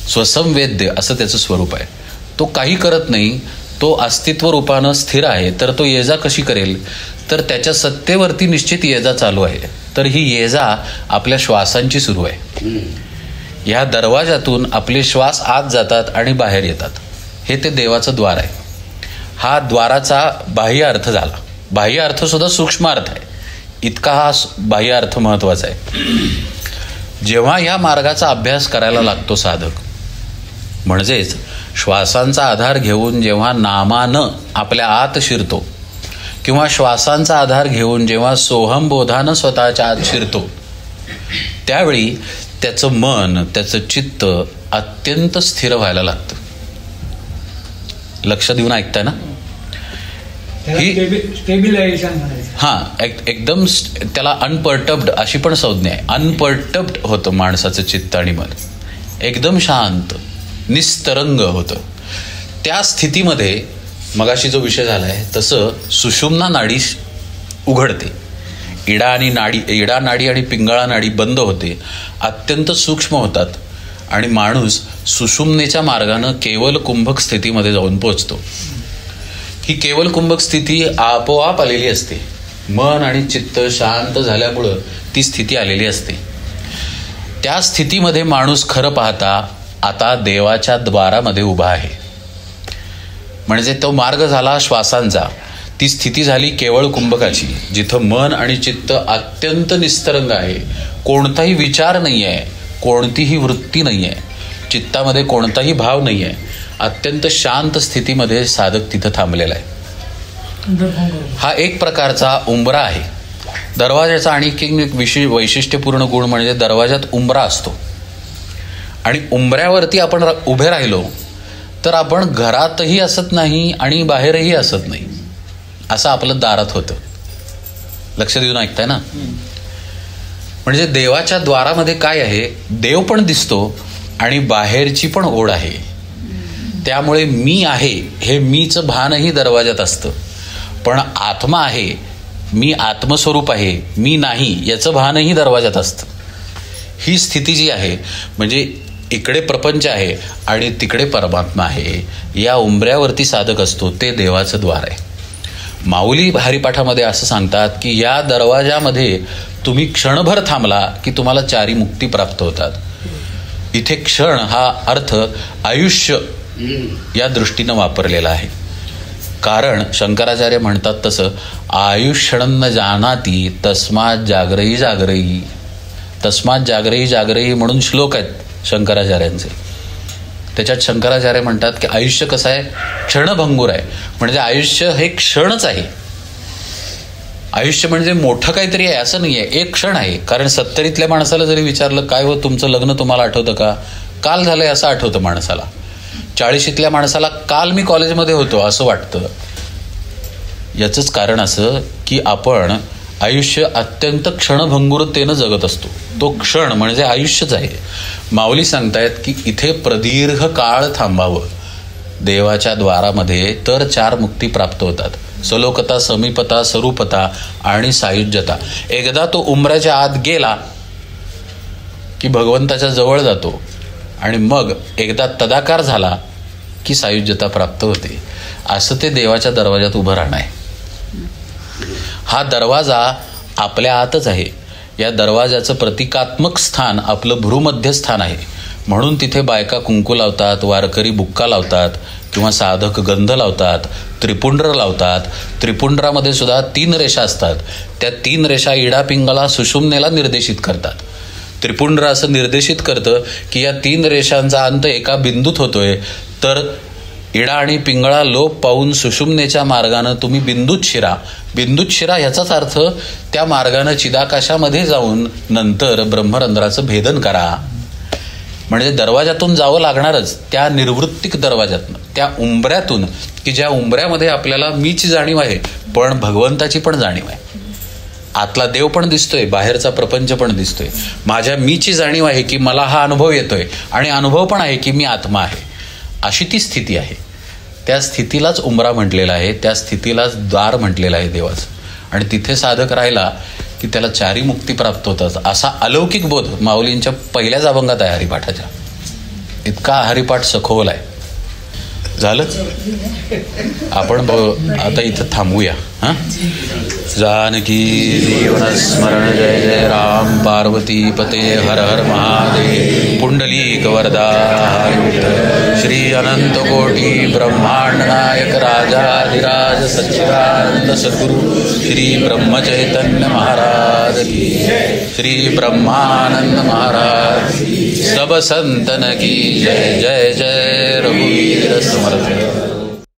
स्वसंवेद्य असं त्याचं स्वरूप आहे. तो काही करत नाही, तो अस्तित्व रूपानं स्थिर आहे. तर तो ये जा कशी करेल? तर त्याच्या सत्तेवरती निश्चित ये जा चालू आहे. तर ही ये जा आपल्या श्वासांची सुरू आहे. ह्या दरवाजातून आपले श्वास आत जातात आणि बाहेर येतात. हे ते देवाचं द्वार आहे. हा द्वाराचा बाह्य अर्थ झाला. बाह्य अर्थ सुद्धा सूक्ष्म अर्थ आहे, इतका हा बाह्य अर्थ महत्वाचा आहे. जेव्हा या मार्गाचा अभ्यास करायला लागतो साधक, म्हणजेच श्वासांचा आधार घेऊन जेव्हा नामानं आपल्या आत शिरतो, किंवा श्वासांचा आधार घेऊन जेव्हा सोहमबोधानं स्वतःच्या आत शिरतो, त्यावेळी त्याचं मन, त्याचं चित्त अत्यंत स्थिर व्हायला लागतं. लक्ष देऊन ऐकताय ना? स्टेबिलायझेशन हां, एकदम त्याला अनपर्टब्ड अशी पण संज्ञा आहे. अनपर्टब्ड होतं माणसाचं चित्त आणि मन, एकदम शांत निस्तरंग होतं. त्या स्थितीमध्ये मगाशी जो विषय झाला आहे तसं सुषुम्ना नाडी उघडते. इडा नाडी आणि पिंगळा नाडी बंद होते, अत्यंत सूक्ष्म होतात आणि माणूस सुषुम्नेच्या मार्गानं केवल कुंभक स्थितीमध्ये जाऊन पोचतो. ही केवल कुंभक स्थिती आपोआप आलेली असते. मन आणि चित्त शांत झाल्यामुळं ती स्थिती आलेली असते. त्या स्थितीमध्ये माणूस खरं पाहता आता देवाच्या द्वारामध्ये उभा आहे. म्हणजे तो मार्ग झाला श्वासांचा, ती स्थिती झाली केवळ कुंभकाची, जिथं मन आणि चित्त अत्यंत निस्तरंग आहे. कोणताही विचार नाही आहे, कोणतीही वृत्ती नाही आहे, चित्तामध्ये कोणताही भाव नाही आहे. अत्यंत शांत स्थितीमध्ये साधक तिथं थांबलेला आहे. हा एक प्रकारचा उंबरा आहे. दरवाजाचा आणखी एक वैशिष्ट्यपूर्ण गुण म्हणजे दरवाजात उंबरा असतो आणि उंबऱ्यावरती आपण उभे राहिलो तर आपण घरातही असत नाही आणि बाहेरही असत नाही, असं आपलं दारात होतं. लक्ष देऊन ऐकताय ना? म्हणजे देवाच्या द्वारामध्ये काय आहे, देव पण दिसतो आणि बाहेरची पण ओढ आहे. त्यामुळे मी आहे हे मीचं भानही दरवाजात असतं, पण आत्मा आहे, मी आत्मस्वरूप आहे, मी नाही याचं भानही दरवाजात असतं. ही स्थिती जी आहे, म्हणजे इकडे प्रपंच आहे आणि तिकडे परमात्मा आहे, या उंबऱ्यावरती साधक असतो, ते देवाचं द्वार आहे. माऊली हरिपाठामध्ये असं सांगतात की या दरवाजामध्ये तुम्ही क्षणभर थांबला की तुम्हाला चारी मुक्ती प्राप्त होतात. इथे क्षण हा अर्थ आयुष्य या दृष्टीनं वापरलेला आहे. कारण शंकराचार्य म्हणतात तसं आयुष्यण जानाती तस्मात जागरई जागरई, तस्मात जागरई जागरई म्हणून श्लोक आहेत शंकराचार्यांचे. त्याच्यात शंकराचार्य म्हणतात की आयुष्य कसं आहे, क्षणभंगूर आहे. म्हणजे आयुष्य हे क्षणच आहे. आयुष्य म्हणजे मोठं काहीतरी आहे असं नाही आहे, एक क्षण आहे. कारण 70तल्या माणसाला जरी विचारलं काय हो तुमचं लग्न तुम्हाला आठवतं का, काल झालंय असं आठवतं माणसाला. 40तल्या माणसाला काल मी कॉलेजमध्ये होतो असं वाटतं. याचंच कारण असं की आपण आयुष्य अत्यंत क्षणभंगुरतेनं जगत असतो. तो क्षण म्हणजे आयुष्यच आहे. माऊली सांगतायत की इथे प्रदीर्घ काळ थांबावं देवाच्या द्वारामध्ये, तर चार मुक्ती प्राप्त होतात. सलोकता, समीपता, स्वरूपता आणि सायुज्यता. एकदा तो उंबऱ्याच्या आत गेला की भगवंताच्या जवळ जातो आणि मग एकदा तदाकार झाला की सायुज्यता प्राप्त होते. असं ते देवाच्या दरवाजात उभं राहणं आहे. हा दरवाजा आपल्या आतच आहे. या दरवाजाचं प्रतिकात्मक स्थान आपलं भ्रूमध्यस्थान आहे. म्हणून तिथे बायका कुंकू लावतात, वारकरी बुक्का लावतात किंवा साधक गंध लावतात, त्रिपुंड्र लावतात. त्रिपुंड्रामध्ये सुद्धा 3 रेषा असतात. त्या 3 रेषा इडा पिंगला सुषुम्नेला निर्देशित करतात. त्रिपुंड्र असं निर्देशित करतं की या 3 रेषांचा अंत एका बिंदूत होतोय, तर इडा आणि पिंगळा लोप पाहून सुषुम्नेच्या मार्गानं तुम्ही बिंदूत शिरा. बिंदूत शिरा ह्याचाच अर्थ त्या मार्गानं चिदाकाशामध्ये जाऊन नंतर ब्रह्मरंध्राचं भेदन करा. म्हणजे दरवाजातून जावं लागणारच, त्या निर्वृत्तिक दरवाजातून, त्या उंबऱ्यातून, की ज्या उंबऱ्यामध्ये आपल्याला मीची जाणीव आहे पण भगवंताची पण जाणीव आहे. आतला देव पण दिसतोय, बाहेरचा प्रपंच पण दिसतोय. माझ्या मीची जाणीव आहे की मला हा अनुभव येतोय आणि अनुभव पण आहे की मी आत्मा आहे. अशी ती स्थिती आहे. त्या स्थितीलाच उंबरा म्हटलेला आहे, त्या स्थितीलाच द्वार म्हटलेलं आहे देवाचं. आणि तिथे साधक राहिला की त्याला चारी मुक्ती प्राप्त होतात. असा अलौकिक बोध माऊलींच्या पहिल्याच अभंगात आहे हरिपाठाच्या. इतका हरिपाठ सखोल आहे. झालं, आपण आता इथं थांबूया. हां, जानकी जीवन स्मरण जय जय राम, पार्वती पते हर हर महादेव, पुंडलीक वरदा श्री अनंत कोटी ब्रह्मांड नायक राजाधिराज सच्चिदानंद सद्गुरु श्री ब्रह्मचैतन्य महाराज की, श्री ब्रह्मानंद महाराज, सब संतन की जय. जय जय रघुवीर समर्थ.